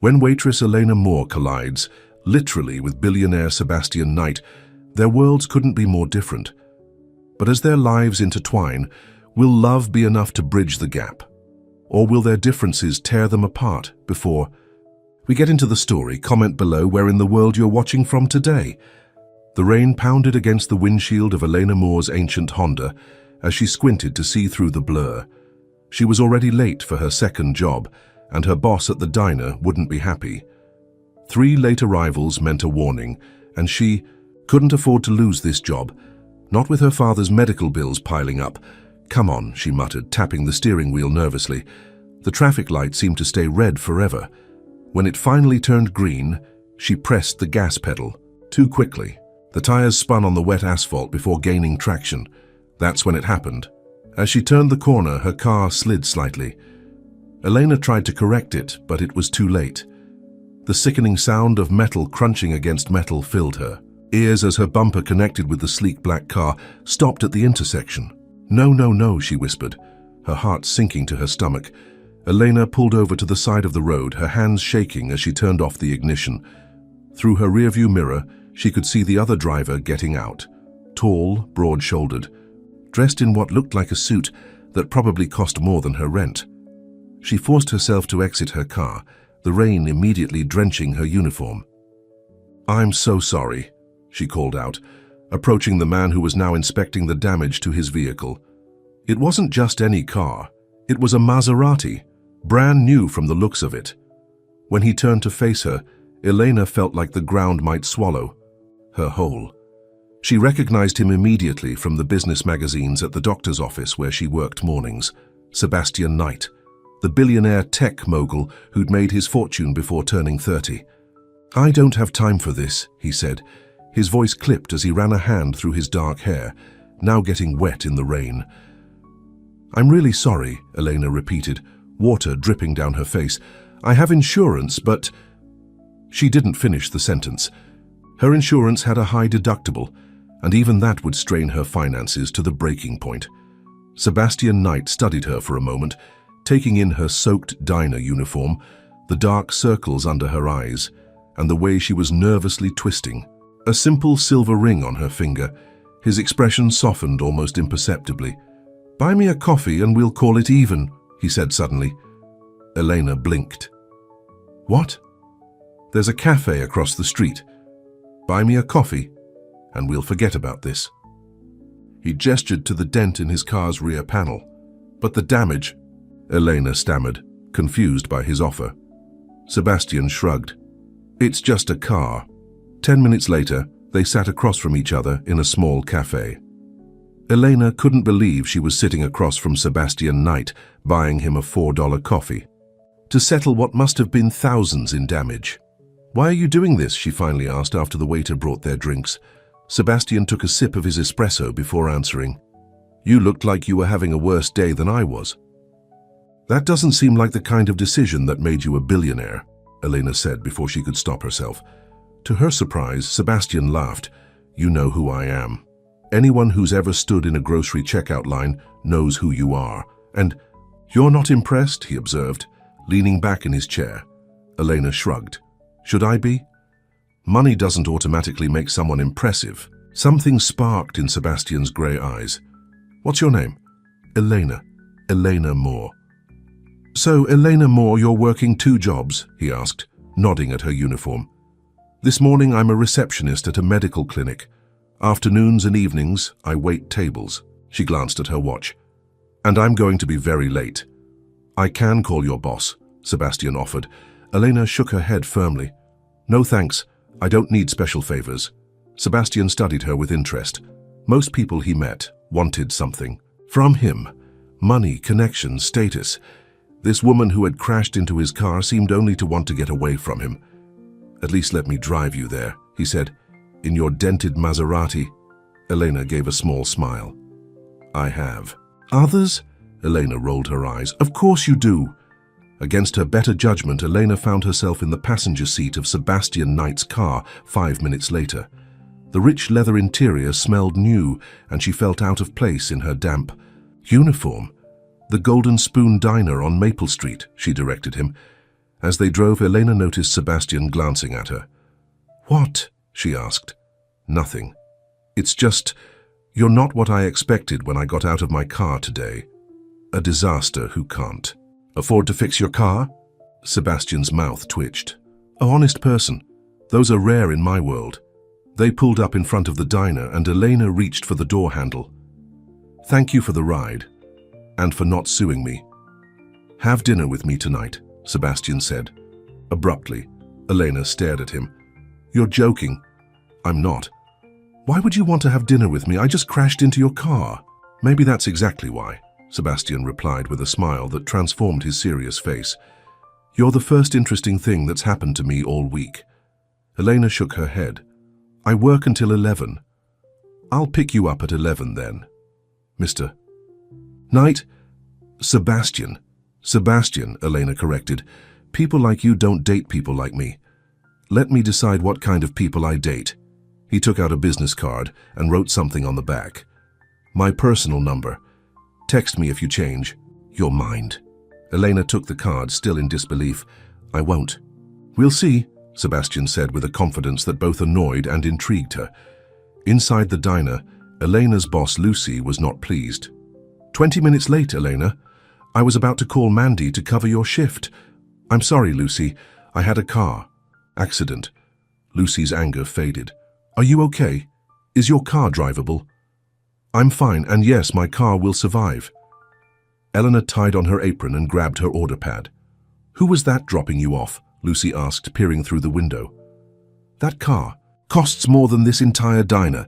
When waitress Elena Moore collides, literally with billionaire Sebastian Knight, their worlds couldn't be more different. But as their lives intertwine, will love be enough to bridge the gap? Or will their differences tear them apart before we get into the story? Comment below where in the world you're watching from today. The rain pounded against the windshield of Elena Moore's ancient Honda as she squinted to see through the blur. She was already late for her second job, and her boss at the diner wouldn't be happy. 3 late arrivals meant a warning, and she couldn't afford to lose this job, not with her father's medical bills piling up. "Come on," she muttered, tapping the steering wheel nervously. The traffic light seemed to stay red forever. When it finally turned green, she pressed the gas pedal. Too quickly. The tires spun on the wet asphalt before gaining traction. That's when it happened. As she turned the corner, her car slid slightly. Elena tried to correct it, but it was too late. The sickening sound of metal crunching against metal filled her ears as her bumper connected with the sleek black car stopped at the intersection. "No, no, no," she whispered, her heart sinking to her stomach. Elena pulled over to the side of the road, her hands shaking as she turned off the ignition. Through her rearview mirror, she could see the other driver getting out. Tall, broad-shouldered, dressed in what looked like a suit that probably cost more than her rent. She forced herself to exit her car, the rain immediately drenching her uniform. "I'm so sorry," she called out, approaching the man who was now inspecting the damage to his vehicle. It wasn't just any car. It was a Maserati, brand new from the looks of it. When he turned to face her, Elena felt like the ground might swallow her whole. She recognized him immediately from the business magazines at the doctor's office where she worked mornings. Sebastian Knight, the billionaire tech mogul who'd made his fortune before turning 30. "I don't have time for this," he said. His voice clipped as he ran a hand through his dark hair, now getting wet in the rain. "I'm really sorry," Elena repeated, water dripping down her face. "I have insurance, but—" She didn't finish the sentence. Her insurance had a high deductible, and even that would strain her finances to the breaking point. Sebastian Knight studied her for a moment, taking in her soaked diner uniform, the dark circles under her eyes, and the way she was nervously twisting. A simple silver ring on her finger. His expression softened almost imperceptibly. "Buy me a coffee and we'll call it even," he said suddenly. Elena blinked. "What?" "There's a cafe across the street. Buy me a coffee and we'll forget about this." He gestured to the dent in his car's rear panel. "But the damage," Elena stammered, confused by his offer. Sebastian shrugged. "It's just a car." 10 minutes later, they sat across from each other in a small cafe. Elena couldn't believe she was sitting across from Sebastian Knight, buying him a $4 coffee to settle what must have been thousands in damage. "Why are you doing this?" she finally asked after the waiter brought their drinks. Sebastian took a sip of his espresso before answering. "You looked like you were having a worse day than I was." "That doesn't seem like the kind of decision that made you a billionaire," Elena said before she could stop herself. To her surprise, Sebastian laughed. "You know who I am. Anyone who's ever stood in a grocery checkout line knows who you are. And you're not impressed," he observed, leaning back in his chair. Elena shrugged. "Should I be?" Money doesn't automatically make someone impressive. Something sparked in Sebastian's grey eyes. "What's your name?" "Elena. Elena Moore." "So, Elena Moore, you're working 2 jobs?" he asked, nodding at her uniform. "This morning I'm a receptionist at a medical clinic. Afternoons and evenings I wait tables." She glanced at her watch. "And I'm going to be very late." "I can call your boss," Sebastian offered. Elena shook her head firmly. "No thanks, I don't need special favors." Sebastian studied her with interest. Most people he met wanted something from him. Money, connections, status. This woman who had crashed into his car seemed only to want to get away from him. "At least let me drive you there," he said. "In your dented Maserati." Elena gave a small smile. "I have." "Others?" Elena rolled her eyes. "Of course you do." Against her better judgment, Elena found herself in the passenger seat of Sebastian Knight's car 5 minutes later. The rich leather interior smelled new, and she felt out of place in her damp uniform. "The Golden Spoon Diner on Maple Street," she directed him. As they drove, Elena noticed Sebastian glancing at her. "What?" she asked. "Nothing. It's just, you're not what I expected when I got out of my car today. A disaster who can't afford to fix your car?" Sebastian's mouth twitched. "A honest person. Those are rare in my world." They pulled up in front of the diner and Elena reached for the door handle. "Thank you for the ride, and for not suing me. Have dinner with me tonight," Sebastian said. Abruptly, Elena stared at him. "You're joking." "I'm not." "Why would you want to have dinner with me? I just crashed into your car." "Maybe that's exactly why," Sebastian replied with a smile that transformed his serious face. "You're the first interesting thing that's happened to me all week." Elena shook her head. "I work until 11. I'll pick you up at 11 then. Mr. Knight?" "Sebastian." "Sebastian," Elena corrected. "People like you don't date people like me. Let me decide what kind of people I date." He took out a business card and wrote something on the back. "My personal number. Text me if you change. Your mind." Elena took the card, still in disbelief. "I won't." "We'll see," Sebastian said with a confidence that both annoyed and intrigued her. Inside the diner, Elena's boss Lucy was not pleased. 20 minutes late, Elena. I was about to call Mandy to cover your shift." "I'm sorry, Lucy. I had a car accident." Lucy's anger faded. "Are you okay? Is your car drivable?" "I'm fine, and yes, my car will survive." Elena tied on her apron and grabbed her order pad. "Who was that dropping you off?" Lucy asked, peering through the window. "That car costs more than this entire diner."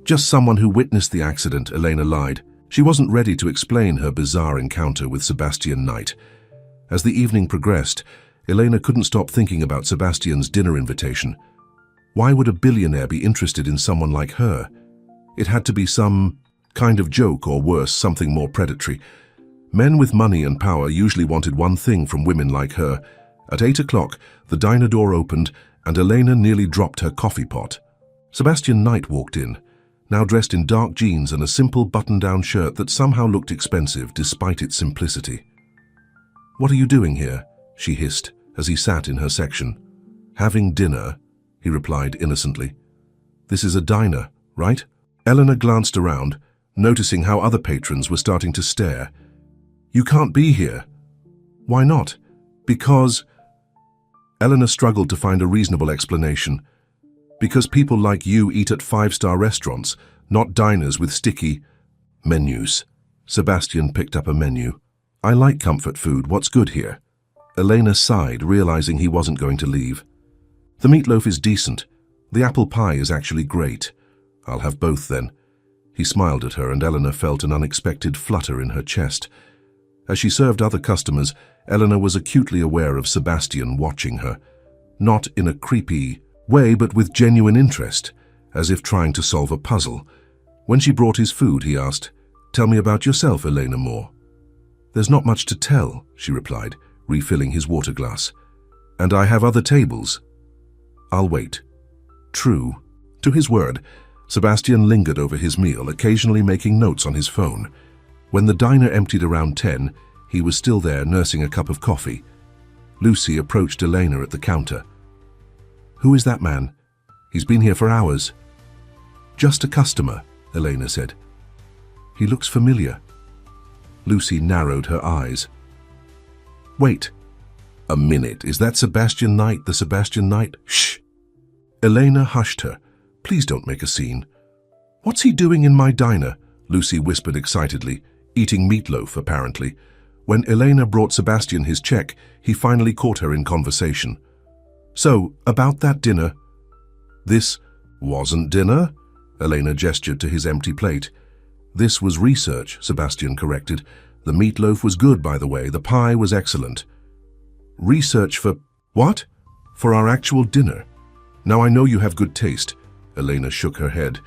"Just someone who witnessed the accident," Elena lied. She wasn't ready to explain her bizarre encounter with Sebastian Knight. As the evening progressed, Elena couldn't stop thinking about Sebastian's dinner invitation. Why would a billionaire be interested in someone like her? It had to be some kind of joke, or worse, something more predatory. Men with money and power usually wanted one thing from women like her. At 8 o'clock, the diner door opened and Elena nearly dropped her coffee pot. Sebastian Knight walked in, now dressed in dark jeans and a simple button-down shirt that somehow looked expensive despite its simplicity. "What are you doing here?" she hissed as he sat in her section. "Having dinner," he replied innocently. "This is a diner, right?" Elena glanced around, noticing how other patrons were starting to stare. "You can't be here." "Why not?" "Because—" Elena struggled to find a reasonable explanation. "Because people like you eat at five-star restaurants, not diners with sticky menus." Sebastian picked up a menu. "I like comfort food. What's good here?" Elena sighed, realizing he wasn't going to leave. "The meatloaf is decent. The apple pie is actually great. I'll have both then." He smiled at her and Elena felt an unexpected flutter in her chest. As she served other customers, Elena was acutely aware of Sebastian watching her. Not in a creepy way, but with genuine interest, as if trying to solve a puzzle. When she brought his food, he asked, "Tell me about yourself, Elena Moore." "There's not much to tell," she replied, refilling his water glass. "And I have other tables." "I'll wait." True to his word, Sebastian lingered over his meal, occasionally making notes on his phone. When the diner emptied around 10, he was still there, nursing a cup of coffee. Lucy approached Elena at the counter. "Who is that man? He's been here for hours." "Just a customer," Elena said. "He looks familiar." Lucy narrowed her eyes. "Wait a minute, is that Sebastian Knight, the Sebastian Knight?" "Shh!" Elena hushed her. "Please don't make a scene." "What's he doing in my diner?" Lucy whispered excitedly, eating meatloaf apparently. When Elena brought Sebastian his check, he finally caught her in conversation. "So, about that dinner." "This wasn't dinner?" Elena gestured to his empty plate. "This was research," Sebastian corrected. "The meatloaf was good, by the way. The pie was excellent." "Research for what?" "For our actual dinner. Now I know you have good taste." Elena shook her head.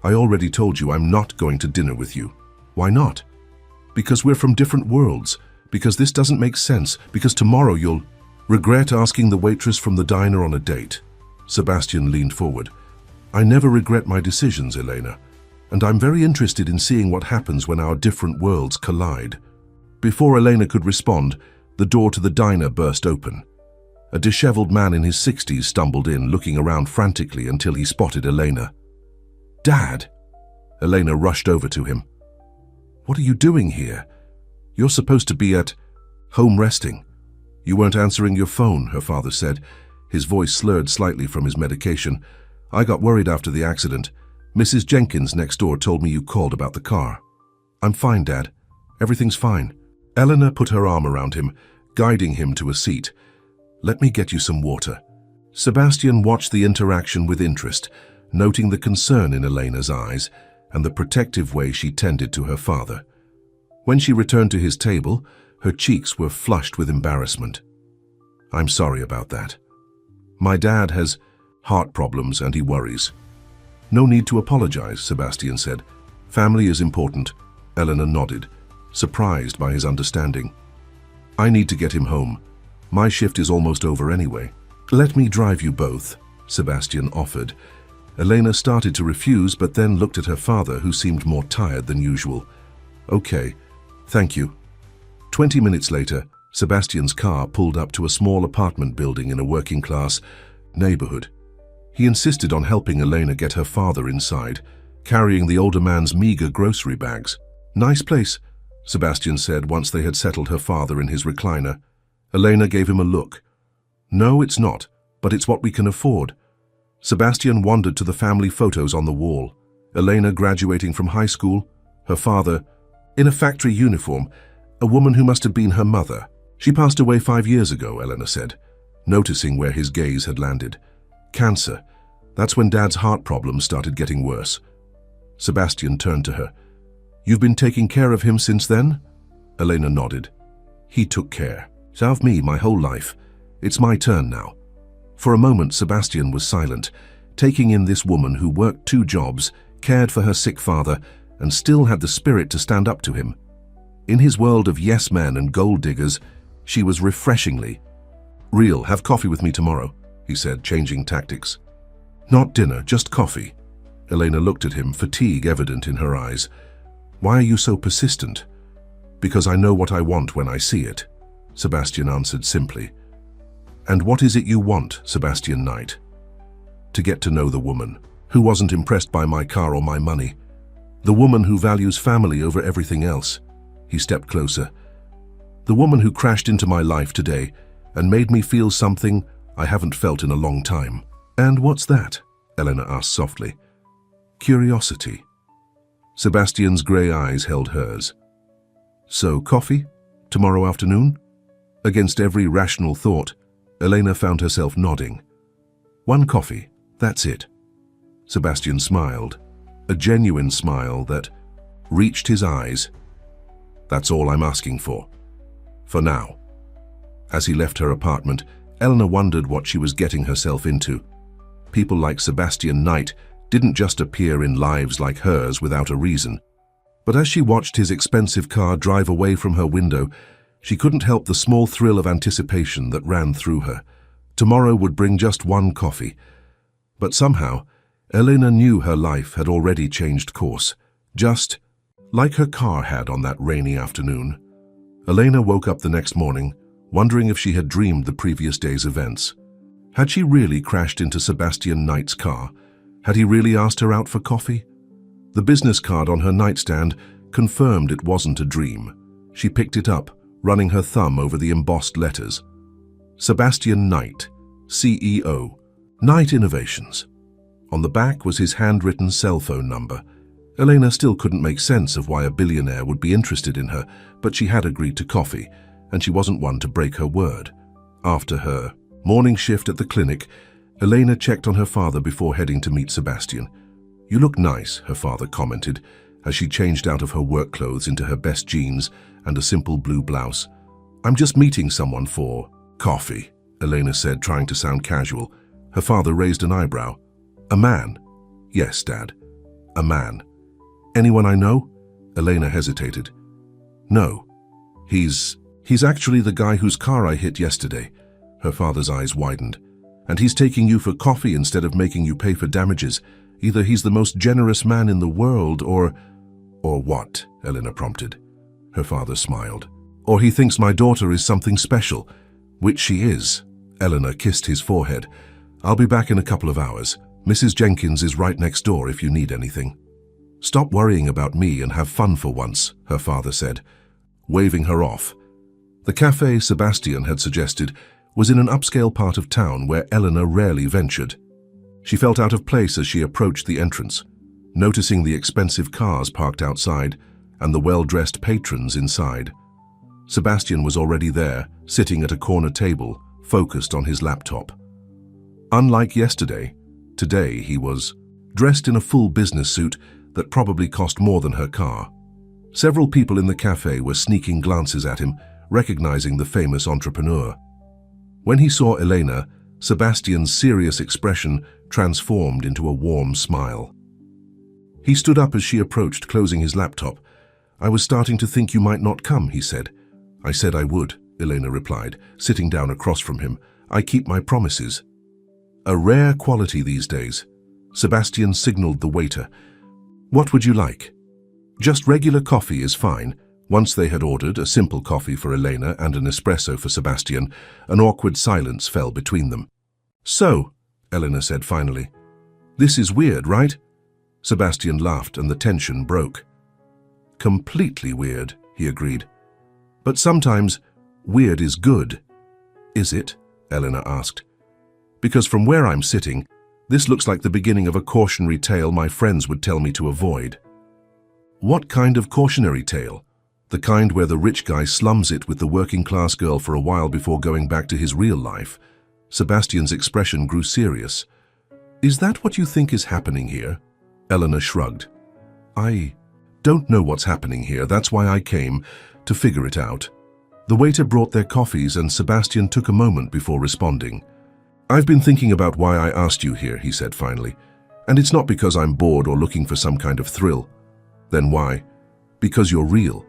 "I already told you I'm not going to dinner with you." "Why not?" "Because we're from different worlds. Because this doesn't make sense. Because tomorrow you'll regret asking the waitress from the diner on a date." Sebastian leaned forward. "I never regret my decisions, Elena. And I'm very interested in seeing what happens when our different worlds collide." Before Elena could respond, the door to the diner burst open. A disheveled man in his 60s stumbled in, looking around frantically until he spotted Elena. "Dad!" Elena rushed over to him. "What are you doing here? You're supposed to be at home resting. You weren't answering your phone," her father said, his voice slurred slightly from his medication. "I got worried after the accident. Mrs. Jenkins next door told me you called about the car." "I'm fine, Dad. Everything's fine." Eleanor put her arm around him, guiding him to a seat. "Let me get you some water." Sebastian watched the interaction with interest, noting the concern in Elena's eyes and the protective way she tended to her father. When she returned to his table, her cheeks were flushed with embarrassment. "I'm sorry about that. My dad has heart problems and he worries." "No need to apologize," Sebastian said. "Family is important." Eleanor nodded, surprised by his understanding. "I need to get him home. My shift is almost over anyway." "Let me drive you both," Sebastian offered. Elena started to refuse, but then looked at her father, who seemed more tired than usual. "Okay, thank you." 20 minutes later, Sebastian's car pulled up to a small apartment building in a working-class neighborhood. He insisted on helping Elena get her father inside, carrying the older man's meager grocery bags. "Nice place," Sebastian said once they had settled her father in his recliner. Elena gave him a look. "No, it's not, but it's what we can afford." Sebastian wandered to the family photos on the wall. Elena graduating from high school, her father in a factory uniform, a woman who must have been her mother. "She passed away 5 years ago," Elena said, noticing where his gaze had landed. "Cancer. That's when Dad's heart problems started getting worse." Sebastian turned to her. "You've been taking care of him since then?" Elena nodded. "He took care of me my whole life. It's my turn now." For a moment, Sebastian was silent, taking in this woman who worked 2 jobs, cared for her sick father, and still had the spirit to stand up to him. In his world of yes men and gold diggers, she was refreshingly real. "Have coffee with me tomorrow," he said, changing tactics. "Not dinner, just coffee." Elena looked at him, fatigue evident in her eyes. "Why are you so persistent?" "Because I know what I want when I see it," Sebastian answered simply. "And what is it you want, Sebastian Knight?" "To get to know the woman who wasn't impressed by my car or my money. The woman who values family over everything else." He stepped closer. "The woman who crashed into my life today and made me feel something I haven't felt in a long time." "And what's that?" Elena asked softly. "Curiosity." Sebastian's grey eyes held hers. "So, coffee? Tomorrow afternoon?" Against every rational thought, Elena found herself nodding. "1 coffee, that's it." Sebastian smiled, a genuine smile that reached his eyes. "That's all I'm asking for now." As he left her apartment, Eleanor wondered what she was getting herself into. People like Sebastian Knight didn't just appear in lives like hers without a reason. But as she watched his expensive car drive away from her window, she couldn't help the small thrill of anticipation that ran through her. Tomorrow would bring just 1 coffee. But somehow, Elena knew her life had already changed course, just like her car had on that rainy afternoon. Elena woke up the next morning, wondering if she had dreamed the previous day's events. Had she really crashed into Sebastian Knight's car? Had he really asked her out for coffee? The business card on her nightstand confirmed it wasn't a dream. She picked it up, running her thumb over the embossed letters. Sebastian Knight, CEO, Knight Innovations. On the back was his handwritten cell phone number. Elena still couldn't make sense of why a billionaire would be interested in her, but she had agreed to coffee, and she wasn't one to break her word. After her morning shift at the clinic, Elena checked on her father before heading to meet Sebastian. "You look nice," her father commented, as she changed out of her work clothes into her best jeans and a simple blue blouse. "I'm just meeting someone for coffee," Elena said, trying to sound casual. Her father raised an eyebrow. "A man?" "Yes, Dad. A man." "Anyone I know?" Elena hesitated. "No. He's actually the guy whose car I hit yesterday." Her father's eyes widened. "And he's taking you for coffee instead of making you pay for damages. Either he's the most generous man in the world or what?" Elena prompted. Her father smiled. "Or he thinks my daughter is something special," which she is, Eleanor kissed his forehead. "I'll be back in a couple of hours. Mrs. Jenkins is right next door if you need anything." "Stop worrying about me and have fun for once," her father said, waving her off. The cafe Sebastian had suggested was in an upscale part of town where Eleanor rarely ventured. She felt out of place as she approached the entrance, noticing the expensive cars parked outside and the well-dressed patrons inside. Sebastian was already there, sitting at a corner table, focused on his laptop. Unlike yesterday, today he was dressed in a full business suit that probably cost more than her car. Several people in the cafe were sneaking glances at him, recognizing the famous entrepreneur. When he saw Elena, Sebastian's serious expression transformed into a warm smile. He stood up as she approached, closing his laptop. "I was starting to think you might not come," he said. "I said I would," Elena replied, sitting down across from him. "I keep my promises." A rare quality these days. Sebastian signaled the waiter. "What would you like?" "Just regular coffee is fine." Once they had ordered a simple coffee for Elena and an espresso for Sebastian, an awkward silence fell between them. "So," Elena said finally, "this is weird, right?" Sebastian laughed and the tension broke. "Completely weird," he agreed. "But sometimes weird is good." "Is it?" Elena asked. "Because from where I'm sitting, this looks like the beginning of a cautionary tale my friends would tell me to avoid." "What kind of cautionary tale?" "The kind where the rich guy slums it with the working-class girl for a while before going back to his real life." Sebastian's expression grew serious. "Is that what you think is happening here?" Eleanor shrugged. "I don't know what's happening here. That's why I came, to figure it out." The waiter brought their coffees and Sebastian took a moment before responding. "I've been thinking about why I asked you here," he said finally. "And it's not because I'm bored or looking for some kind of thrill." "Then why?" "Because you're real."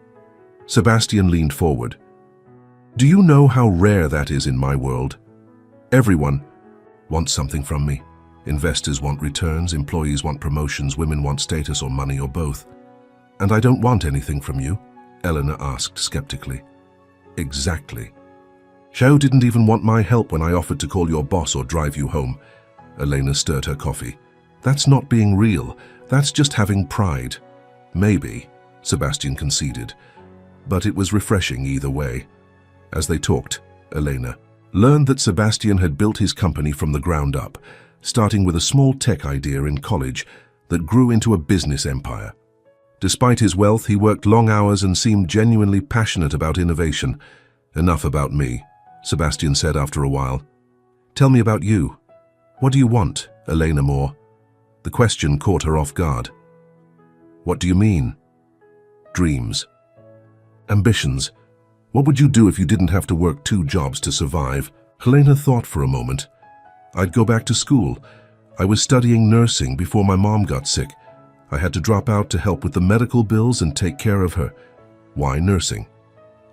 Sebastian leaned forward. "Do you know how rare that is in my world? Everyone wants something from me. Investors want returns, employees want promotions, women want status or money or both. And I don't want anything from you?" Eleanor asked skeptically. "Exactly. Xiao didn't even want my help when I offered to call your boss or drive you home." Elena stirred her coffee. "That's not being real. That's just having pride." "Maybe," Sebastian conceded. But it was refreshing either way. As they talked, Elena learned that Sebastian had built his company from the ground up, starting with a small tech idea in college that grew into a business empire. Despite his wealth, he worked long hours and seemed genuinely passionate about innovation. "Enough about me," Sebastian said after a while. "Tell me about you. What do you want, Elena Moore?" The question caught her off guard. "What do you mean?" "Dreams. Ambitions. What would you do if you didn't have to work 2 jobs to survive?" Helena thought for a moment. "I'd go back to school. I was studying nursing before my mom got sick. I had to drop out to help with the medical bills and take care of her." "Why nursing?"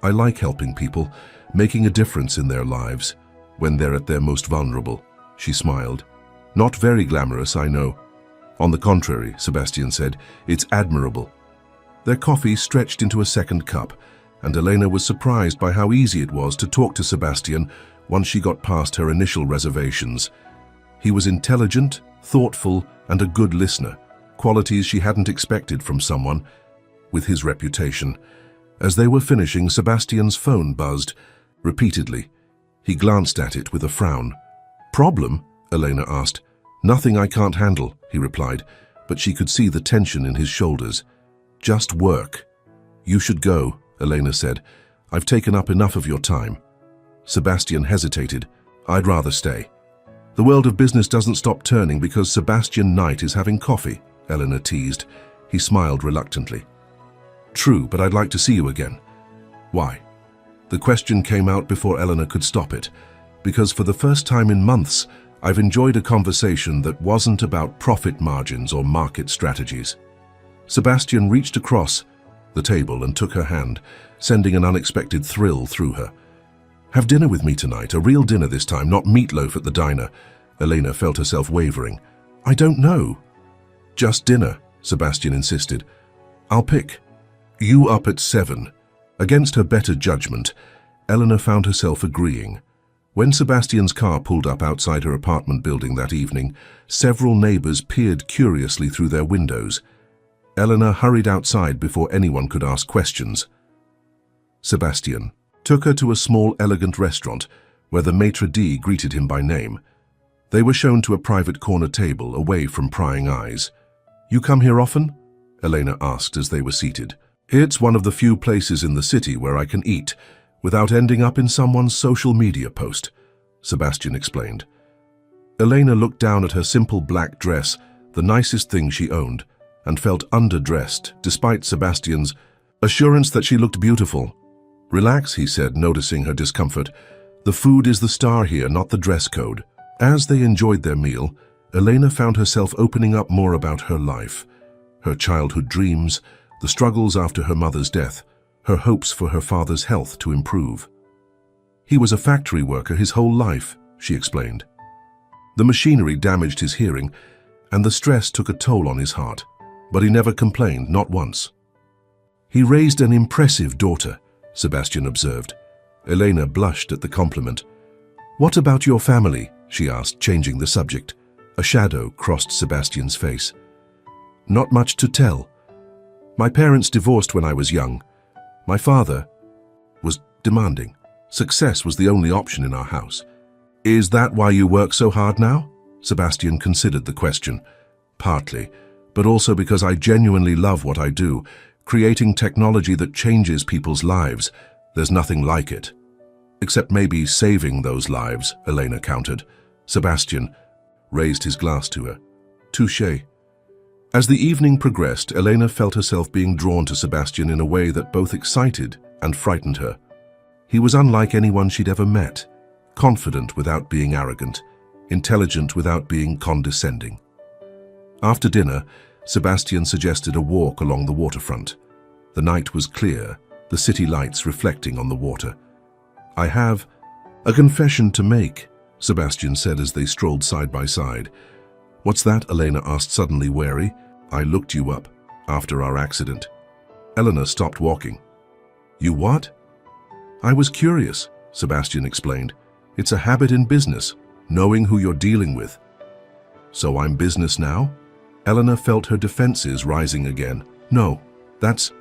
"I like helping people, making a difference in their lives when they're at their most vulnerable." She smiled. "Not very glamorous, I know." "On the contrary," Sebastian said, "it's admirable." Their coffee stretched into a second cup, and Elena was surprised by how easy it was to talk to Sebastian once she got past her initial reservations. He was intelligent, thoughtful, and a good listener, qualities she hadn't expected from someone with his reputation. As they were finishing, Sebastian's phone buzzed repeatedly. He glanced at it with a frown. "Problem?" Elena asked. "Nothing I can't handle," he replied, but she could see the tension in his shoulders. "Just work." "You should go," Elena said. "I've taken up enough of your time." Sebastian hesitated. "I'd rather stay." "The world of business doesn't stop turning because Sebastian Knight is having coffee," Elena teased. He smiled reluctantly. "True, but I'd like to see you again." "Why?" The question came out before Elena could stop it. "Because for the first time in months, I've enjoyed a conversation that wasn't about profit margins or market strategies." Sebastian reached across the table and took her hand, sending an unexpected thrill through her. "Have dinner with me tonight, a real dinner this time, not meatloaf at the diner." Elena felt herself wavering. "I don't know." "Just dinner," Sebastian insisted. "I'll pick." "You up at 7. Against her better judgment, Eleanor found herself agreeing. When Sebastian's car pulled up outside her apartment building that evening, several neighbors peered curiously through their windows. Eleanor hurried outside before anyone could ask questions. Sebastian took her to a small, elegant restaurant where the maitre d' greeted him by name. They were shown to a private corner table away from prying eyes. "You come here often?" Elena asked as they were seated. "It's one of the few places in the city where I can eat without ending up in someone's social media post," Sebastian explained. Elena looked down at her simple black dress, the nicest thing she owned, and felt underdressed despite Sebastian's assurance that she looked beautiful. "Relax," he said, noticing her discomfort. "The food is the star here, not the dress code." As they enjoyed their meal, Elena found herself opening up more about her life, her childhood dreams, the struggles after her mother's death, her hopes for her father's health to improve. "He was a factory worker his whole life," she explained. "The machinery damaged his hearing, and the stress took a toll on his heart, but he never complained, not once." "He raised an impressive daughter," Sebastian observed. Elena blushed at the compliment. "What about your family?" she asked, changing the subject. A shadow crossed Sebastian's face. "Not much to tell. My parents divorced when I was young. My father was demanding. Success was the only option in our house." "Is that why you work so hard now?" Sebastian considered the question. "Partly, but also because I genuinely love what I do. Creating technology that changes people's lives. There's nothing like it. Except maybe saving those lives," Elena countered. Sebastian raised his glass to her. "Touché." As the evening progressed, Elena felt herself being drawn to Sebastian in a way that both excited and frightened her. He was unlike anyone she'd ever met, confident without being arrogant, intelligent without being condescending. After dinner, Sebastian suggested a walk along the waterfront. The night was clear, the city lights reflecting on the water. "I have a confession to make," Sebastian said as they strolled side by side. "What's that?" Elena asked, suddenly wary. "I looked you up after our accident." Eleanor stopped walking. "You what?" "I was curious," Sebastian explained. "It's a habit in business, knowing who you're dealing with." "So I'm business now?" Eleanor felt her defenses rising again. "No, that's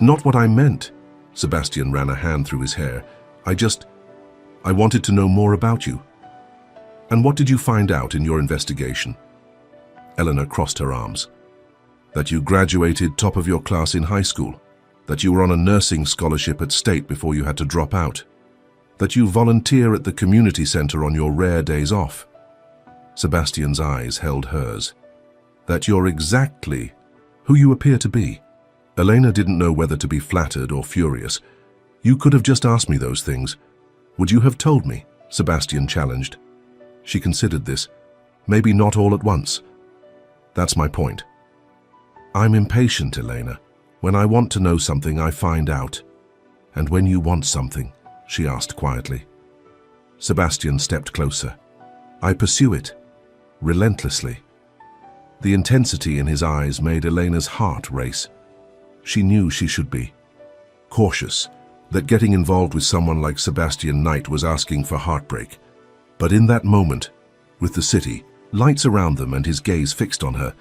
not what I meant." Sebastian ran a hand through his hair. I wanted to know more about you." "And what did you find out in your investigation?" Eleanor crossed her arms. "That you graduated top of your class in high school. That you were on a nursing scholarship at State before you had to drop out. That you volunteer at the community center on your rare days off." Sebastian's eyes held hers. "That you're exactly who you appear to be." Elena didn't know whether to be flattered or furious. "You could have just asked me those things. Would you have told me?" Sebastian challenged. She considered this. "Maybe not all at once." "That's my point." "I'm impatient, Elena. When I want to know something, I find out." "And when you want something?" she asked quietly. Sebastian stepped closer. "I pursue it, relentlessly." The intensity in his eyes made Elena's heart race. She knew she should be cautious, that getting involved with someone like Sebastian Knight was asking for heartbreak. But in that moment, with the city, lights around them and his gaze fixed on her,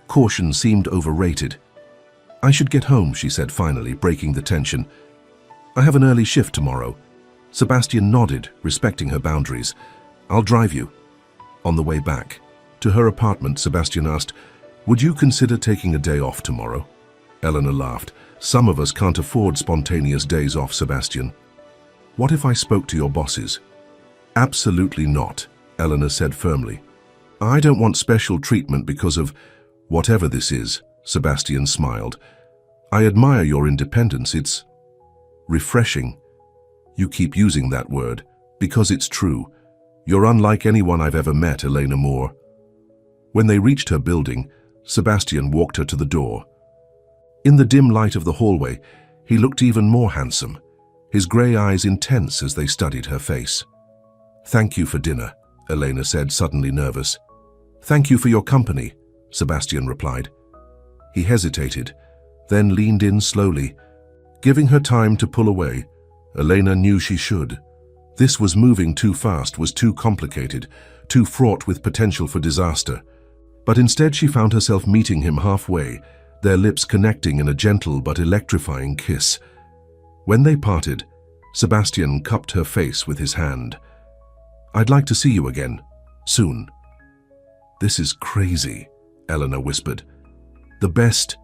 caution seemed overrated. "I should get home," she said finally, breaking the tension. "I have an early shift tomorrow." Sebastian nodded, respecting her boundaries. "I'll drive you." On the way back to her apartment, Sebastian asked, "Would you consider taking a day off tomorrow?" Eleanor laughed. "Some of us can't afford spontaneous days off, Sebastian." "What if I spoke to your bosses?" "Absolutely not," Eleanor said firmly. "I don't want special treatment because of whatever this is," Sebastian smiled. "I admire your independence. It's refreshing." "You keep using that word, because it's true. You're unlike anyone I've ever met, Elena Moore." When they reached her building, Sebastian walked her to the door. In the dim light of the hallway, he looked even more handsome, his grey eyes intense as they studied her face. "Thank you for dinner," Elena said, suddenly nervous. "Thank you for your company," Sebastian replied. He hesitated, then leaned in slowly. Giving her time to pull away, Elena knew she should. This was moving too fast, was too complicated, too fraught with potential for disaster. But instead she found herself meeting him halfway, their lips connecting in a gentle but electrifying kiss. When they parted, Sebastian cupped her face with his hand. "I'd like to see you again, soon." "This is crazy," Eleanor whispered. "The best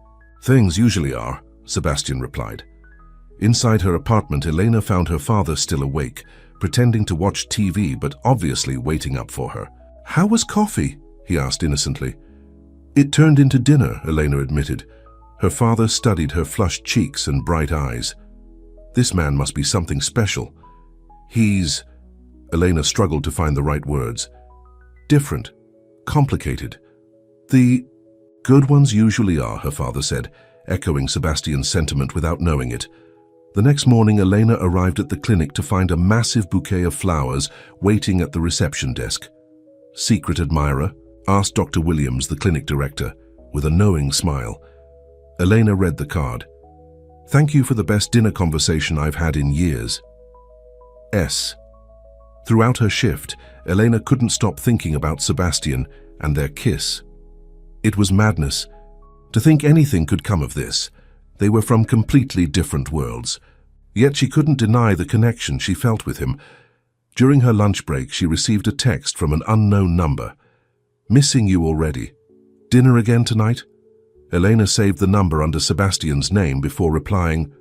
things usually are," Sebastian replied. Inside her apartment, Elena found her father still awake, pretending to watch TV but obviously waiting up for her. "How was coffee?" he asked innocently. "It turned into dinner," Elena admitted. Her father studied her flushed cheeks and bright eyes. "This man must be something special. He's—" Elena struggled to find the right words. "Different. Complicated. The good ones usually are," her father said, echoing Sebastian's sentiment without knowing it. The next morning, Elena arrived at the clinic to find a massive bouquet of flowers waiting at the reception desk. "Secret admirer?" asked Dr. Williams, the clinic director, with a knowing smile. Elena read the card. "Thank you for the best dinner conversation I've had in years. S." Throughout her shift, Elena couldn't stop thinking about Sebastian and their kiss. It was madness. To think anything could come of this. They were from completely different worlds. Yet she couldn't deny the connection she felt with him. During her lunch break, she received a text from an unknown number. "Missing you already. Dinner again tonight?" Elena saved the number under Sebastian's name before replying,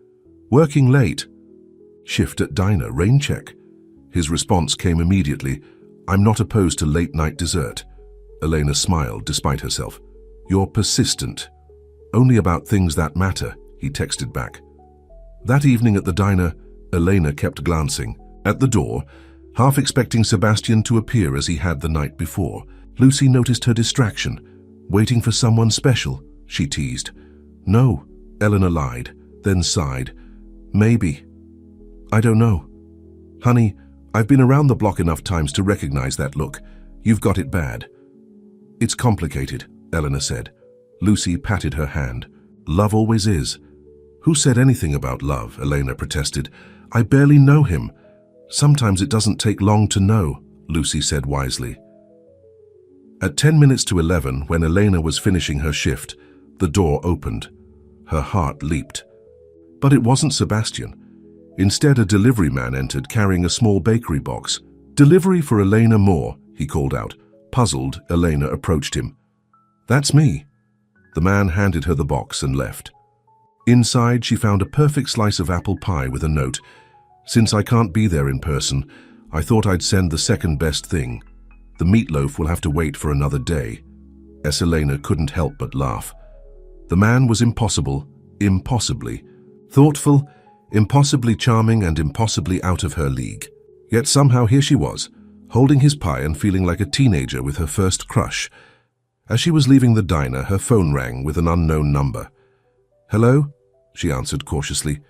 "Working late. Shift at diner, rain check." His response came immediately, "I'm not opposed to late-night dessert." Elena smiled despite herself. "You're persistent. Only about things that matter," he texted back. That evening at the diner, Elena kept glancing. At the door, half expecting Sebastian to appear as he had the night before, Lucy noticed her distraction. "Waiting for someone special?" she teased. "No," Eleanor lied, then sighed. "Maybe. I don't know. Honey, I've been around the block enough times to recognize that look. You've got it bad." "It's complicated," Eleanor said. Lucy patted her hand. "Love always is." "Who said anything about love?" Elena protested. "I barely know him." "Sometimes it doesn't take long to know," Lucy said wisely. At 10 minutes to 11, when Elena was finishing her shift, the door opened. Her heart leaped. But it wasn't Sebastian. Instead, a delivery man entered carrying a small bakery box. "Delivery for Elena Moore," he called out. Puzzled, Elena approached him. "That's me." The man handed her the box and left. Inside, she found a perfect slice of apple pie with a note. "Since I can't be there in person, I thought I'd send the second best thing. The meatloaf will have to wait for another day." Elena couldn't help but laugh. The man was impossible, impossibly thoughtful, impossibly charming, and impossibly out of her league. Yet somehow here she was, holding his pie and feeling like a teenager with her first crush. As she was leaving the diner, her phone rang with an unknown number. "Hello?" she answered cautiously.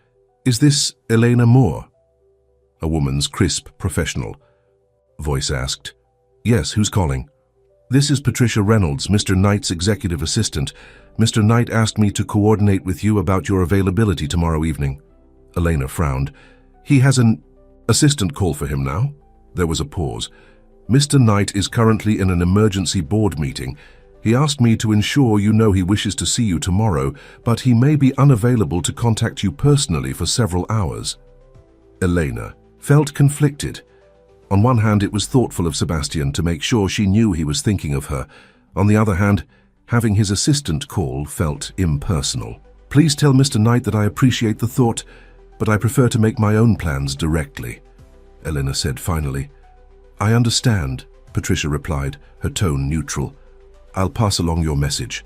"Is this Elena Moore?" A woman's crisp, professional voice asked. "Yes, who's calling?" "This is Patricia Reynolds, Mr. Knight's executive assistant. Mr. Knight asked me to coordinate with you about your availability tomorrow evening." Elena frowned. "He has an assistant call for him now?" There was a pause. "Mr. Knight is currently in an emergency board meeting. He asked me to ensure you know he wishes to see you tomorrow, but he may be unavailable to contact you personally for several hours." Elena felt conflicted. On one hand, it was thoughtful of Sebastian to make sure she knew he was thinking of her. On the other hand, having his assistant call felt impersonal. "Please tell Mr. Knight that I appreciate the thought, but I prefer to make my own plans directly," Elena said finally. "I understand," Patricia replied, her tone neutral. "I'll pass along your message."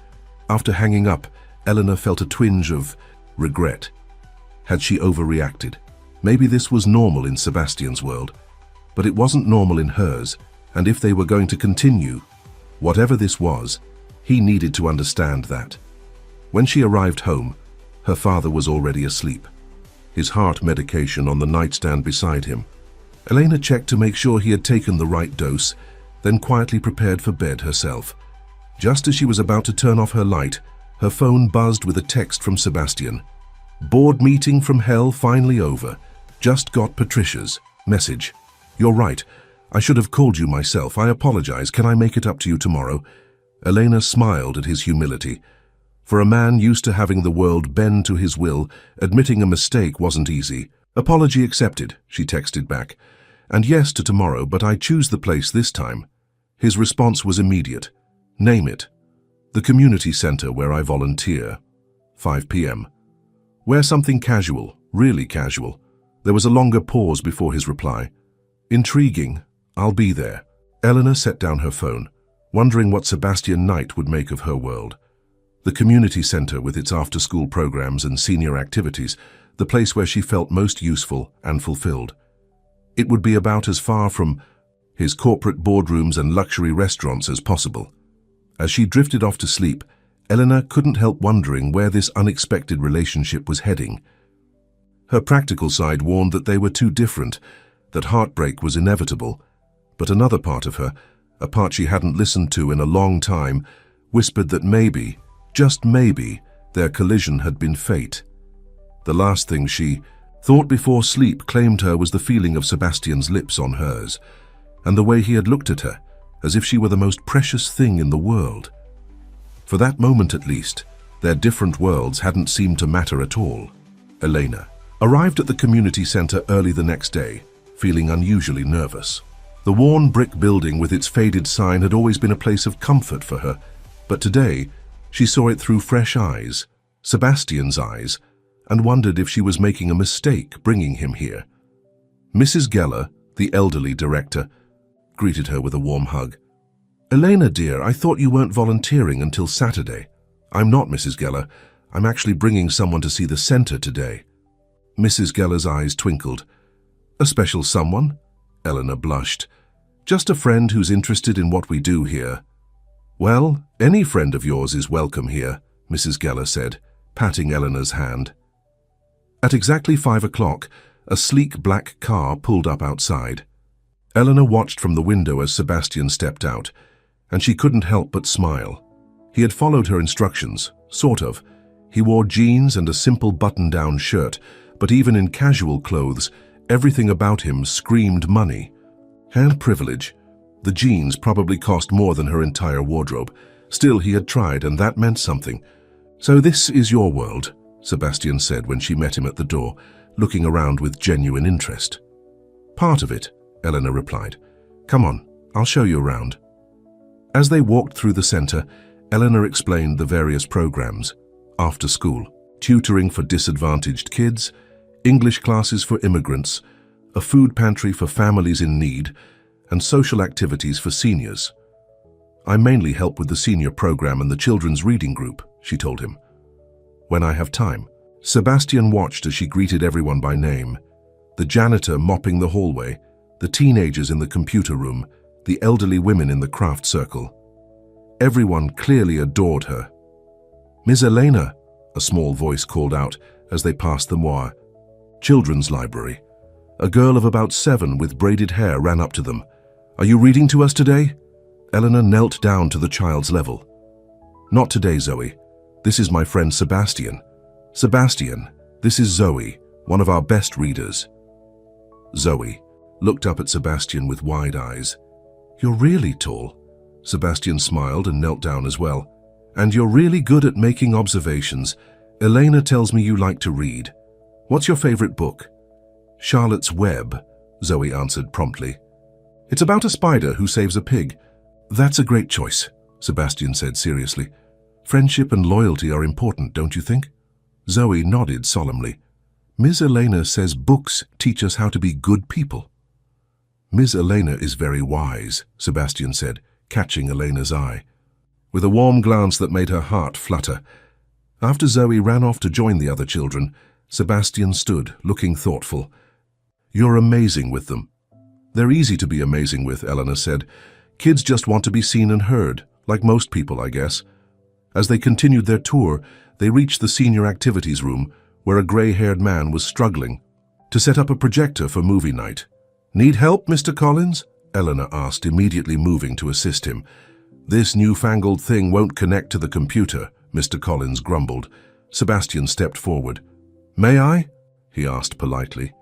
After hanging up, Eleanor felt a twinge of regret. Had she overreacted? Maybe this was normal in Sebastian's world, but it wasn't normal in hers, and if they were going to continue, whatever this was, he needed to understand that. When she arrived home, her father was already asleep, his heart medication on the nightstand beside him. Elena checked to make sure he had taken the right dose, then quietly prepared for bed herself. Just as she was about to turn off her light, her phone buzzed with a text from Sebastian. "Board meeting from hell finally over. Just got Patricia's message." You're right. I should have called you myself. I apologize. Can I make it up to you tomorrow? Elena smiled at his humility. For a man used to having the world bend to his will, admitting a mistake wasn't easy. Apology accepted, she texted back. And yes to tomorrow, but I choose the place this time. His response was immediate. Name it. The community center where I volunteer. 5 p.m. Wear something casual, really casual. There was a longer pause before his reply. Intriguing. I'll be there. Eleanor set down her phone, wondering what Sebastian Knight would make of her world. The community center with its after-school programs and senior activities, the place where she felt most useful and fulfilled. It would be about as far from his corporate boardrooms and luxury restaurants as possible. As she drifted off to sleep, Eleanor couldn't help wondering where this unexpected relationship was heading. Her practical side warned that they were too different, that heartbreak was inevitable, but another part of her, a part she hadn't listened to in a long time, whispered that maybe, just maybe, their collision had been fate. The last thing she thought before sleep claimed her was the feeling of Sebastian's lips on hers, and the way he had looked at her, as if she were the most precious thing in the world. For that moment at least, their different worlds hadn't seemed to matter at all. Elena arrived at the community center early the next day, feeling unusually nervous. The worn brick building with its faded sign had always been a place of comfort for her, but today she saw it through fresh eyes, Sebastian's eyes, and wondered if she was making a mistake bringing him here. Mrs. Geller, the elderly director, greeted her with a warm hug. Elena, dear, I thought you weren't volunteering until Saturday. I'm not, Mrs. Geller. I'm actually bringing someone to see the center today. Mrs. Geller's eyes twinkled. A special someone? Eleanor blushed. Just a friend who's interested in what we do here. Well, any friend of yours is welcome here, Mrs. Geller said, patting Eleanor's hand. At exactly 5 o'clock, a sleek black car pulled up outside. Eleanor watched from the window as Sebastian stepped out, and she couldn't help but smile. He had followed her instructions, sort of. He wore jeans and a simple button-down shirt, but even in casual clothes, everything about him screamed money. And privilege. The jeans probably cost more than her entire wardrobe. Still, he had tried, and that meant something. So this is your world, Sebastian said when she met him at the door, looking around with genuine interest. Part of it, Eleanor replied. Come on, I'll show you around. As they walked through the center, Eleanor explained the various programs. After school, tutoring for disadvantaged kids, English classes for immigrants, a food pantry for families in need, and social activities for seniors. I mainly help with the senior program and the children's reading group, she told him. When I have time. Sebastian watched as she greeted everyone by name. The janitor mopping the hallway, the teenagers in the computer room, the elderly women in the craft circle. Everyone clearly adored her. Miss Elena, a small voice called out as they passed the moire. Children's library. A girl of about 7 with braided hair ran up to them. Are you reading to us today? Eleanor knelt down to the child's level. Not today, Zoe. This is my friend Sebastian. Sebastian, this is Zoe, one of our best readers. Zoe looked up at Sebastian with wide eyes. You're really tall. Sebastian smiled and knelt down as well. And you're really good at making observations. Elena tells me you like to read. What's your favorite book? Charlotte's Web, Zoe answered promptly. It's about a spider who saves a pig. That's a great choice, Sebastian said seriously. Friendship and loyalty are important, don't you think? Zoe nodded solemnly. Ms. Elena says books teach us how to be good people. Ms. Elena is very wise, Sebastian said, catching Elena's eye. With a warm glance that made her heart flutter. After Zoe ran off to join the other children, Sebastian stood, looking thoughtful. You're amazing with them. They're easy to be amazing with, Eleanor said. Kids just want to be seen and heard, like most people, I guess. As they continued their tour, they reached the senior activities room, where a gray-haired man was struggling to set up a projector for movie night. Need help, Mr. Collins? Eleanor asked, immediately moving to assist him. This newfangled thing won't connect to the computer, Mr. Collins grumbled. Sebastian stepped forward. May I? He asked politely.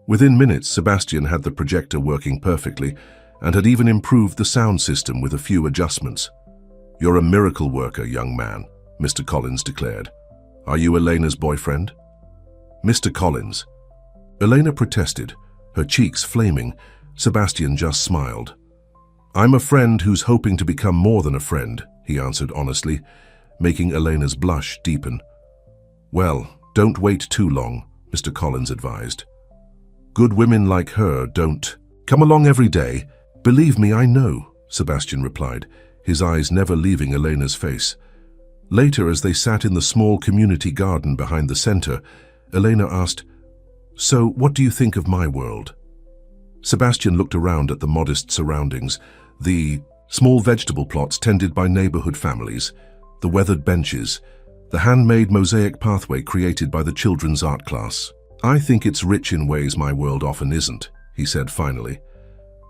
Within minutes, Sebastian had the projector working perfectly and had even improved the sound system with a few adjustments. "You're a miracle worker, young man," Mr. Collins declared. "Are you Elena's boyfriend?" "Mr. Collins." Elena protested, her cheeks flaming. Sebastian just smiled. "I'm a friend who's hoping to become more than a friend," he answered honestly, making Elena's blush deepen. "Well, don't wait too long," Mr. Collins advised. "Good women like her don't come along every day." "Believe me, I know," Sebastian replied, his eyes never leaving Elena's face. Later, as they sat in the small community garden behind the center, Elena asked, "So, what do you think of my world?" Sebastian looked around at the modest surroundings, the small vegetable plots tended by neighborhood families, the weathered benches, the handmade mosaic pathway created by the children's art class. "I think it's rich in ways my world often isn't," he said finally.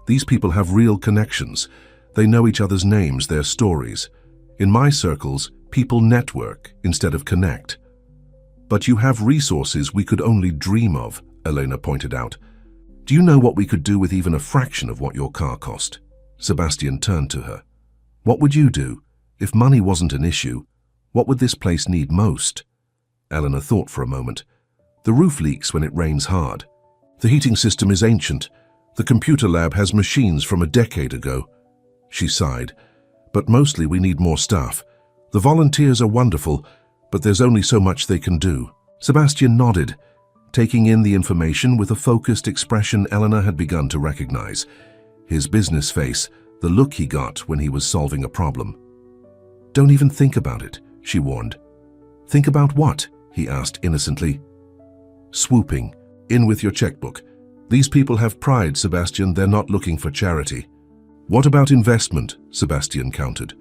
"These people have real connections. They know each other's names, their stories. In my circles, people network instead of connect." "But you have resources we could only dream of," Elena pointed out. "Do you know what we could do with even a fraction of what your car cost?" Sebastian turned to her. "What would you do? If money wasn't an issue, what would this place need most?" Elena thought for a moment. "The roof leaks when it rains hard. The heating system is ancient. The computer lab has machines from a decade ago." She sighed. "But mostly we need more staff. The volunteers are wonderful, but there's only so much they can do." Sebastian nodded, taking in the information with a focused expression Elena had begun to recognize. His business face, the look he got when he was solving a problem. "Don't even think about it," she warned. "Think about what?" he asked innocently. "Swooping. In with your checkbook. These people have pride, Sebastian. They're not looking for charity." "What about investment?" Sebastian countered.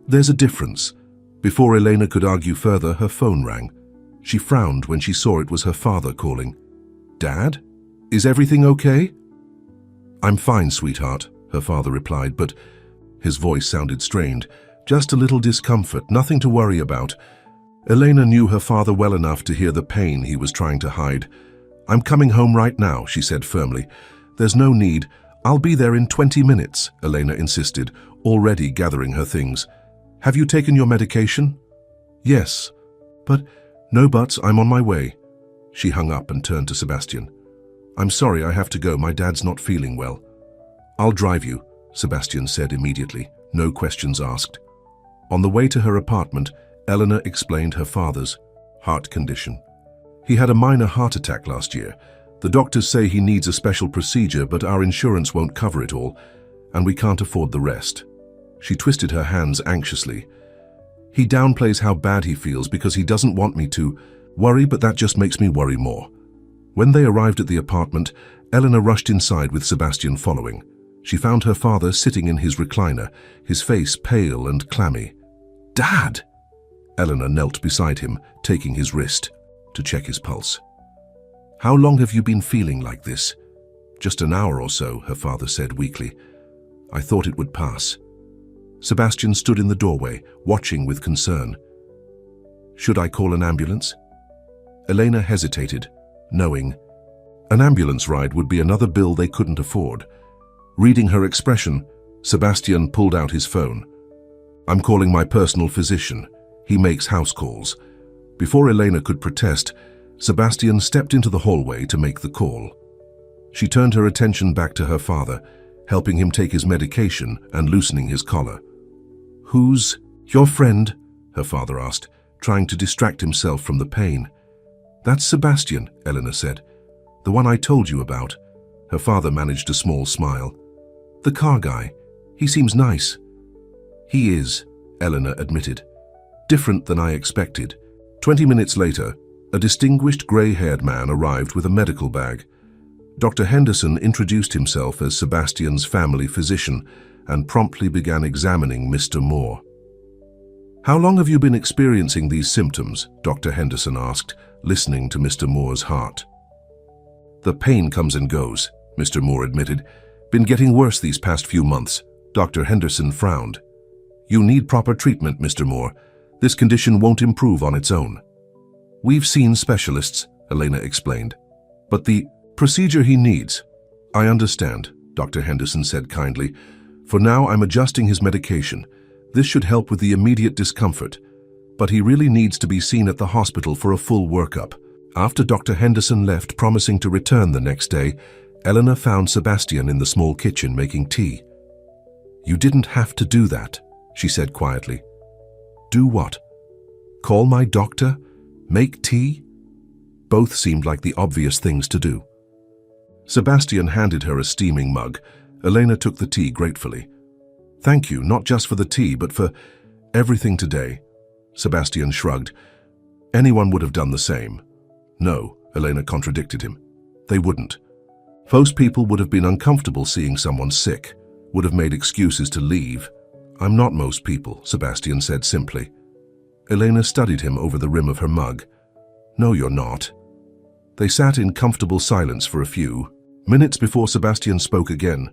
"There's a difference." Before Elena could argue further, her phone rang. She frowned when she saw it was her father calling. "Dad? Is everything okay?" "I'm fine, sweetheart," her father replied, but his voice sounded strained. "Just a little discomfort, nothing to worry about." Elena knew her father well enough to hear the pain he was trying to hide. "I'm coming home right now," she said firmly. "There's no need. I'll be there in 20 minutes, Elena insisted, already gathering her things. "Have you taken your medication?" "Yes." "But no buts, I'm on my way." She hung up and turned to Sebastian. "I'm sorry, I have to go. My dad's not feeling well." "I'll drive you," Sebastian said immediately, no questions asked. On the way to her apartment, Elena explained her father's heart condition. "He had a minor heart attack last year. The doctors say he needs a special procedure, but our insurance won't cover it all, and we can't afford the rest." She twisted her hands anxiously. "He downplays how bad he feels because he doesn't want me to worry, but that just makes me worry more." When they arrived at the apartment, Elena rushed inside with Sebastian following. She found her father sitting in his recliner, his face pale and clammy. "Dad!" Elena knelt beside him, taking his wrist to check his pulse. "How long have you been feeling like this?" "Just an hour or so," her father said weakly. "I thought it would pass." Sebastian stood in the doorway, watching with concern. "Should I call an ambulance?" Elena hesitated, knowing an ambulance ride would be another bill they couldn't afford. Reading her expression, Sebastian pulled out his phone. "I'm calling my personal physician. He makes house calls." Before Elena could protest, Sebastian stepped into the hallway to make the call. She turned her attention back to her father, helping him take his medication and loosening his collar. "Who's your friend?" her father asked, trying to distract himself from the pain. "That's Sebastian," Elena said. "The one I told you about." Her father managed a small smile. "The car guy. He seems nice." "He is," Elena admitted. "Different than I expected." 20 minutes later, a distinguished grey-haired man arrived with a medical bag. Dr. Henderson introduced himself as Sebastian's family physician and promptly began examining Mr. Moore. "How long have you been experiencing these symptoms?" Dr. Henderson asked, listening to Mr. Moore's heart. "The pain comes and goes," Mr. Moore admitted. "Been getting worse these past few months." Dr. Henderson frowned. "You need proper treatment, Mr. Moore. This condition won't improve on its own." "We've seen specialists," Elena explained. "But the Procedure he needs. I understand, Dr. Henderson said kindly. For now, I'm adjusting his medication. This should help with the immediate discomfort. But he really needs to be seen at the hospital for a full workup. After Dr. Henderson left, promising to return the next day, Eleanor found Sebastian in the small kitchen making tea. You didn't have to do that, she said quietly. Do what? Call my doctor? Make tea? Both seemed like the obvious things to do. Sebastian handed her a steaming mug. Elena took the tea gratefully. Thank you, not just for the tea, but for everything today. Sebastian shrugged. Anyone would have done the same. No, Elena contradicted him. They wouldn't. Most people would have been uncomfortable seeing someone sick, would have made excuses to leave. I'm not most people, Sebastian said simply. Elena studied him over the rim of her mug. No, you're not. They sat in comfortable silence for a few minutes before Sebastian spoke again.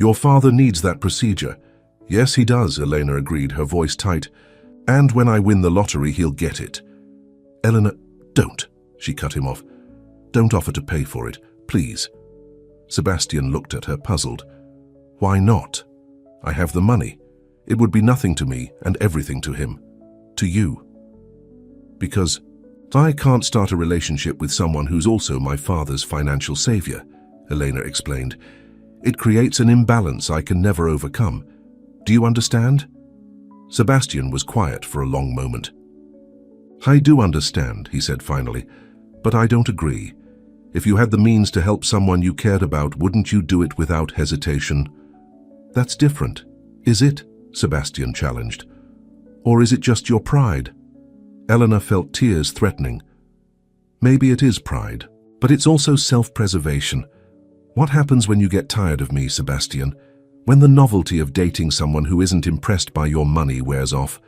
Your father needs that procedure. Yes, he does, Elena agreed, her voice tight. And when I win the lottery, he'll get it. Eleanor, don't, she cut him off. Don't offer to pay for it, please. Sebastian looked at her, puzzled. Why not? I have the money. It would be nothing to me and everything to him. To you. Because I can't start a relationship with someone who's also my father's financial savior, Elena explained. It creates an imbalance I can never overcome. Do you understand? Sebastian was quiet for a long moment. I do understand, he said finally, but I don't agree. If you had the means to help someone you cared about, wouldn't you do it without hesitation? That's different, is it? Sebastian challenged. Or is it just your pride? Eleanor felt tears threatening. Maybe it is pride, but it's also self-preservation. What happens when you get tired of me, Sebastian? When the novelty of dating someone who isn't impressed by your money wears off?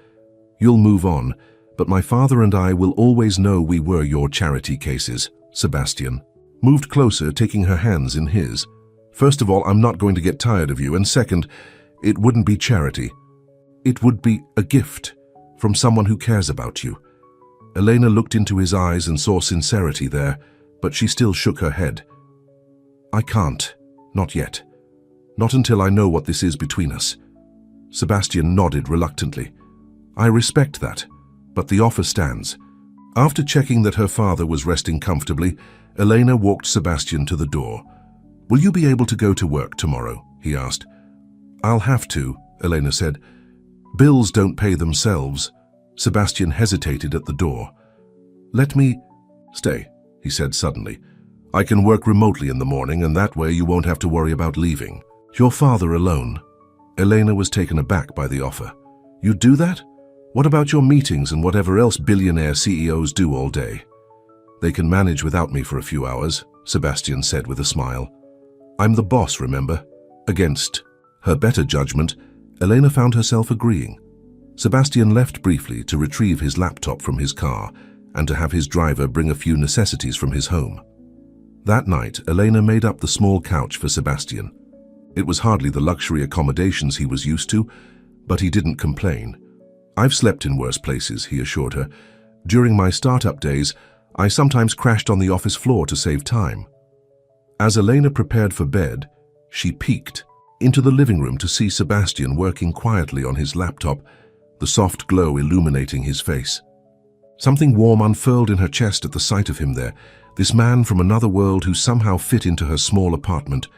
You'll move on, but my father and I will always know we were your charity cases. Sebastian moved closer, taking her hands in his. First of all, I'm not going to get tired of you, and second, it wouldn't be charity. It would be a gift from someone who cares about you. Elena looked into his eyes and saw sincerity there, but she still shook her head. I can't. Not yet. Not until I know what this is between us. Sebastian nodded reluctantly. I respect that, but the offer stands. After checking that her father was resting comfortably, Elena walked Sebastian to the door. Will you be able to go to work tomorrow? He asked. I'll have to, Elena said. Bills don't pay themselves. Sebastian hesitated at the door. Let me stay, he said suddenly. I can work remotely in the morning, and that way you won't have to worry about leaving. Your father alone. Elena was taken aback by the offer. You'd do that? What about your meetings and whatever else billionaire CEOs do all day? They can manage without me for a few hours, Sebastian said with a smile. I'm the boss, remember? Against her better judgment, Elena found herself agreeing. Sebastian left briefly to retrieve his laptop from his car and to have his driver bring a few necessities from his home. That night, Elena made up the small couch for Sebastian. It was hardly the luxury accommodations he was used to, but he didn't complain. I've slept in worse places, he assured her. During my startup days, I sometimes crashed on the office floor to save time. As Elena prepared for bed, she peeked into the living room to see Sebastian working quietly on his laptop, the soft glow illuminating his face. Something warm unfurled in her chest at the sight of him there, this man from another world who somehow fit into her small apartment,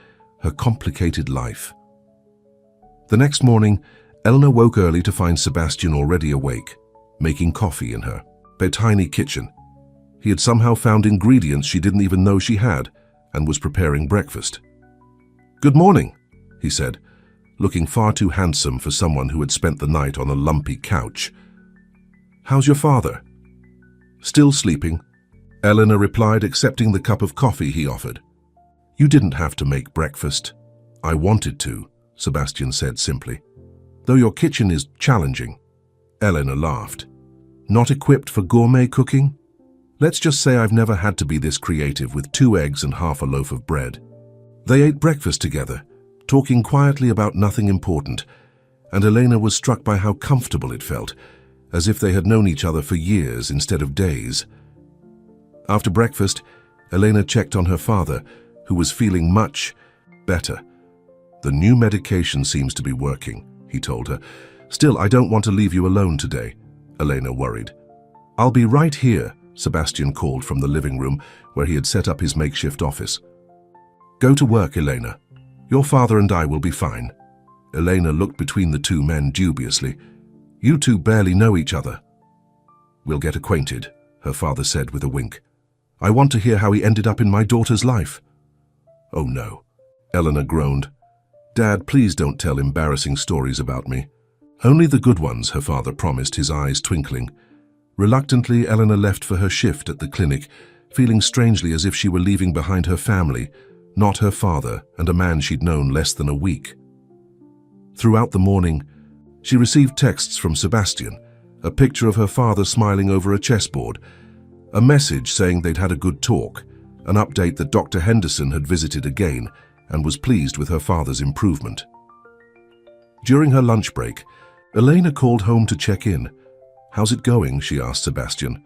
her complicated life. The next morning, Eleanor woke early to find Sebastian already awake, making coffee in her tiny kitchen. He had somehow found ingredients she didn't even know she had and was preparing breakfast. Good morning, he said, looking far too handsome for someone who had spent the night on a lumpy couch. How's your father? Still sleeping, Eleanor replied, accepting the cup of coffee he offered. You didn't have to make breakfast. I wanted to, Sebastian said simply. Though your kitchen is challenging. Eleanor laughed. Not equipped for gourmet cooking? Let's just say I've never had to be this creative with 2 eggs and half a loaf of bread. They ate breakfast together, talking quietly about nothing important, and Elena was struck by how comfortable it felt, as if they had known each other for years instead of days. After breakfast, Elena checked on her father, who was feeling much better. "The new medication seems to be working," he told her. "Still, I don't want to leave you alone today," Elena worried. "I'll be right here," Sebastian called from the living room where he had set up his makeshift office. "Go to work, Elena. Your father and I will be fine." Elena looked between the two men dubiously. "You two barely know each other." "We'll get acquainted," her father said with a wink. "I want to hear how he ended up in my daughter's life." "Oh no," Elena groaned. "Dad, please don't tell embarrassing stories about me." "Only the good ones," her father promised, his eyes twinkling. Reluctantly, Elena left for her shift at the clinic, feeling strangely as if she were leaving behind her family, not her father and a man she'd known less than a week. Throughout the morning, she received texts from Sebastian, a picture of her father smiling over a chessboard, a message saying they'd had a good talk, an update that Dr. Henderson had visited again and was pleased with her father's improvement. During her lunch break, Elena called home to check in. "How's it going?" she asked Sebastian.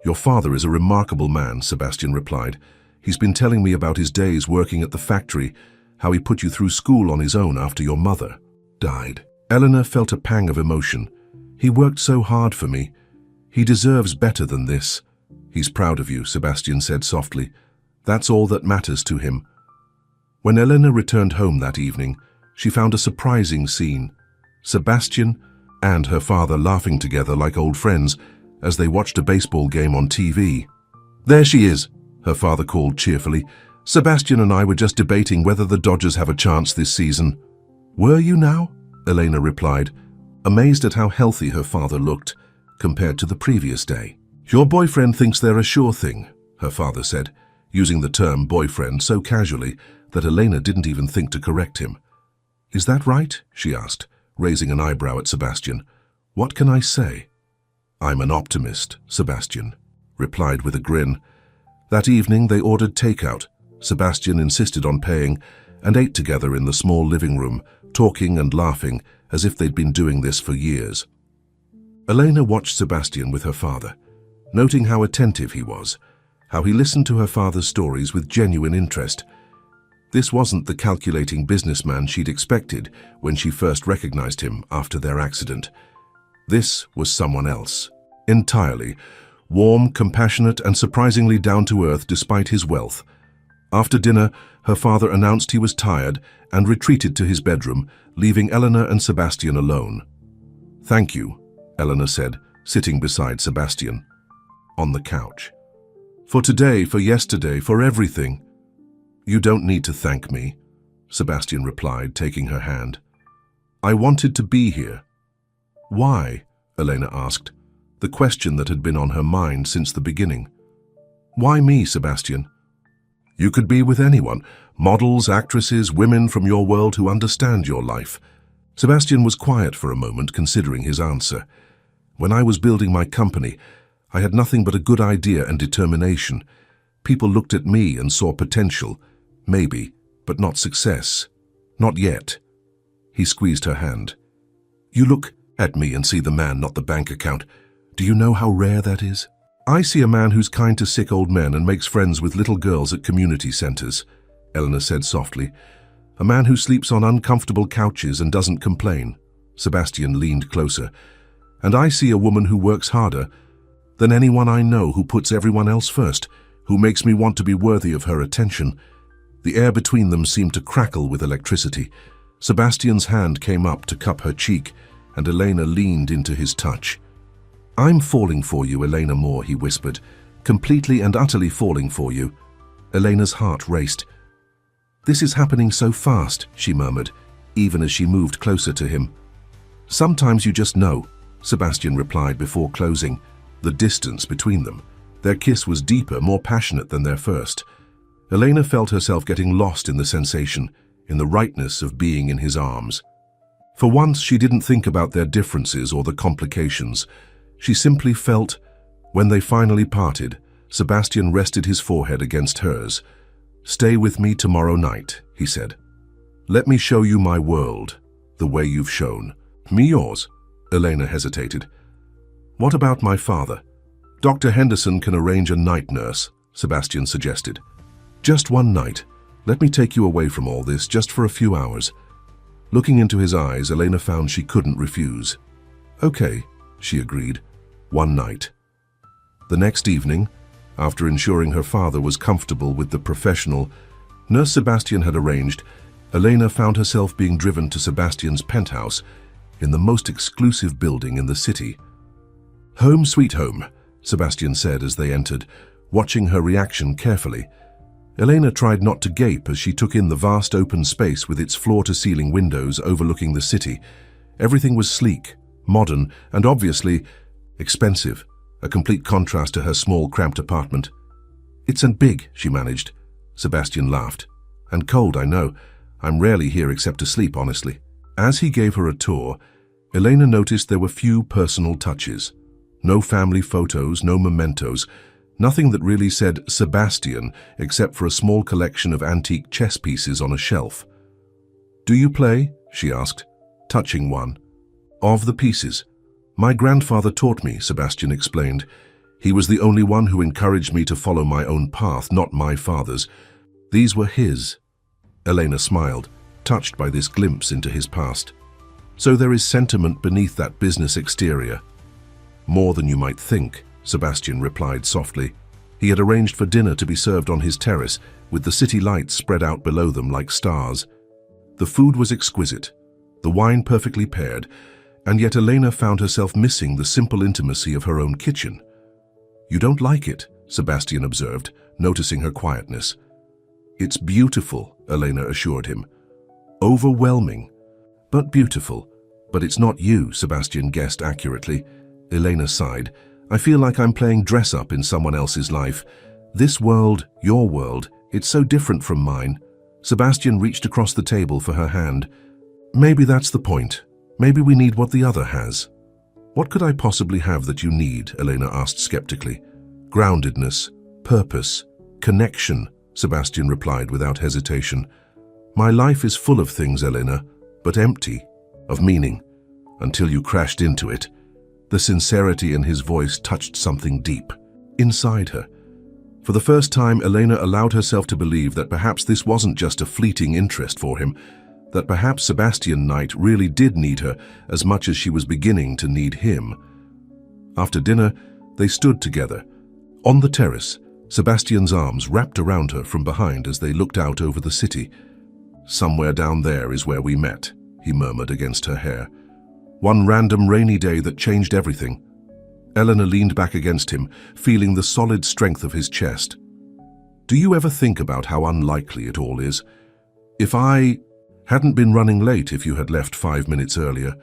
"Your father is a remarkable man," Sebastian replied. "He's been telling me about his days working at the factory, how he put you through school on his own after your mother died." Elena felt a pang of emotion. "He worked so hard for me. He deserves better than this." "He's proud of you," Sebastian said softly. "That's all that matters to him." When Elena returned home that evening, she found a surprising scene. Sebastian and her father laughing together like old friends as they watched a baseball game on TV. "There she is," her father called cheerfully. "Sebastian and I were just debating whether the Dodgers have a chance this season." "Were you now?" Elena replied, amazed at how healthy her father looked compared to the previous day. "Your boyfriend thinks they're a sure thing," her father said, using the term boyfriend so casually that Elena didn't even think to correct him. "Is that right?" she asked, raising an eyebrow at Sebastian. "What can I say?" "I'm an optimist," Sebastian replied with a grin. That evening they ordered takeout. Sebastian insisted on paying and ate together in the small living room, talking and laughing as if they'd been doing this for years. Elena watched Sebastian with her father, noting how attentive he was, how he listened to her father's stories with genuine interest. This wasn't the calculating businessman she'd expected when she first recognized him after their accident. This was someone else, entirely, warm, compassionate, and surprisingly down-to-earth despite his wealth. After dinner, her father announced he was tired and retreated to his bedroom, leaving Elena and Sebastian alone. "Thank you," Elena said, sitting beside Sebastian on the couch. "For today, for yesterday, for everything." "You don't need to thank me," Sebastian replied, taking her hand. "I wanted to be here." "Why?" Elena asked, the question that had been on her mind since the beginning. "Why me, Sebastian?" "You could be with anyone, models, actresses, women from your world who understand your life." Sebastian was quiet for a moment, considering his answer. "When I was building my company, I had nothing but a good idea and determination. People looked at me and saw potential, maybe, but not success. Not yet." He squeezed her hand. "You look at me and see the man, not the bank account. Do you know how rare that is? I see a man who's kind to sick old men and makes friends with little girls at community centers," Elena said softly. "A man who sleeps on uncomfortable couches and doesn't complain." Sebastian leaned closer. "And I see a woman who works harder than anyone I know, who puts everyone else first, who makes me want to be worthy of her attention." The air between them seemed to crackle with electricity. Sebastian's hand came up to cup her cheek, and Elena leaned into his touch. "I'm falling for you, Elena Moore," he whispered, "completely and utterly falling for you." Elena's heart raced. "This is happening so fast," she murmured, even as she moved closer to him. "Sometimes you just know," Sebastian replied before closing the distance between them. Their kiss was deeper, more passionate than their first. Elena felt herself getting lost in the sensation, in the rightness of being in his arms. For once, she didn't think about their differences or the complications. She simply felt. When they finally parted, Sebastian rested his forehead against hers. "Stay with me tomorrow night," he said. "Let me show you my world, the way you've shown me yours." Elena hesitated. "What about my father?" "Dr. Henderson can arrange a night nurse," Sebastian suggested. "Just one night. Let me take you away from all this just for a few hours. Looking into his eyes, Elena found she couldn't refuse. Okay, she agreed. One night. The next evening, after ensuring her father was comfortable with the professional nurse Sebastian had arranged, Elena found herself being driven to Sebastian's penthouse in the most exclusive building in the city. "Home sweet home," Sebastian said as they entered, watching her reaction carefully. Elena tried not to gape as she took in the vast open space with its floor-to-ceiling windows overlooking the city. Everything was sleek, modern, and obviously expensive, a complete contrast to her small, cramped apartment. "It's big," she managed. Sebastian laughed. "And cold, I know. I'm rarely here except to sleep, honestly." As he gave her a tour, Elena noticed there were few personal touches. No family photos, no mementos, nothing that really said Sebastian except for a small collection of antique chess pieces on a shelf. "Do you play?" she asked, touching one. "Of the pieces. My grandfather taught me," Sebastian explained. "He was the only one who encouraged me to follow my own path, not my father's. These were his." Elena smiled, touched by this glimpse into his past. "So there is sentiment beneath that business exterior." "More than you might think," Sebastian replied softly. He had arranged for dinner to be served on his terrace, with the city lights spread out below them like stars. The food was exquisite, the wine perfectly paired, and yet Elena found herself missing the simple intimacy of her own kitchen. "You don't like it," Sebastian observed, noticing her quietness. "It's beautiful," Elena assured him. "Overwhelming, but beautiful. But it's not you," Sebastian guessed accurately. Elena sighed. "I feel like I'm playing dress-up in someone else's life. This world, your world, it's so different from mine." Sebastian reached across the table for her hand. "Maybe that's the point. Maybe we need what the other has." "What could I possibly have that you need?" Elena asked skeptically. "Groundedness, purpose, connection," Sebastian replied without hesitation. "My life is full of things, Elena, but empty of meaning, until you crashed into it." The sincerity in his voice touched something deep inside her. For the first time, Elena allowed herself to believe that perhaps this wasn't just a fleeting interest for him, that perhaps Sebastian Knight really did need her as much as she was beginning to need him. After dinner, they stood together. On the terrace, Sebastian's arms wrapped around her from behind as they looked out over the city. "Somewhere down there is where we met," he murmured against her hair. "One random rainy day that changed everything." Elena leaned back against him, feeling the solid strength of his chest. "Do you ever think about how unlikely it all is? If I hadn't been running late if you had left 5 minutes earlier.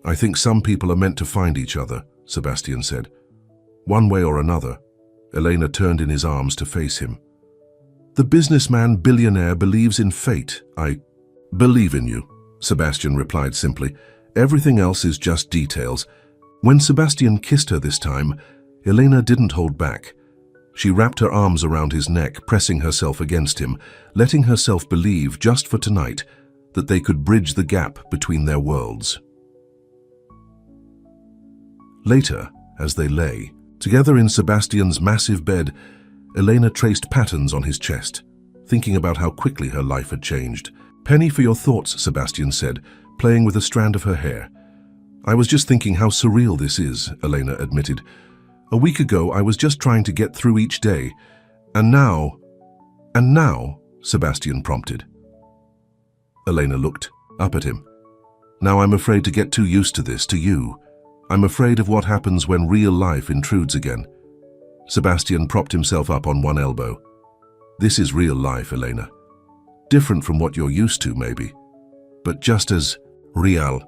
I think some people are meant to find each other," Sebastian said. "One way or another." Elena turned in his arms to face him. "The businessman billionaire believes in fate. I believe in you," Sebastian replied simply. "Everything else is just details." When Sebastian kissed her this time, Elena didn't hold back. She wrapped her arms around his neck, pressing herself against him, letting herself believe, just for tonight, that they could bridge the gap between their worlds. Later, as they lay, together in Sebastian's massive bed, Elena traced patterns on his chest, thinking about how quickly her life had changed. "Penny for your thoughts," Sebastian said, playing with a strand of her hair. "I was just thinking how surreal this is," Elena admitted. "A week ago, I was just trying to get through each day. And now, Sebastian prompted. Elena looked up at him. "Now I'm afraid to get too used to this, to you. I'm afraid of what happens when real life intrudes again." Sebastian propped himself up on one elbow. "This is real life, Elena. Different from what you're used to, maybe, but just as real.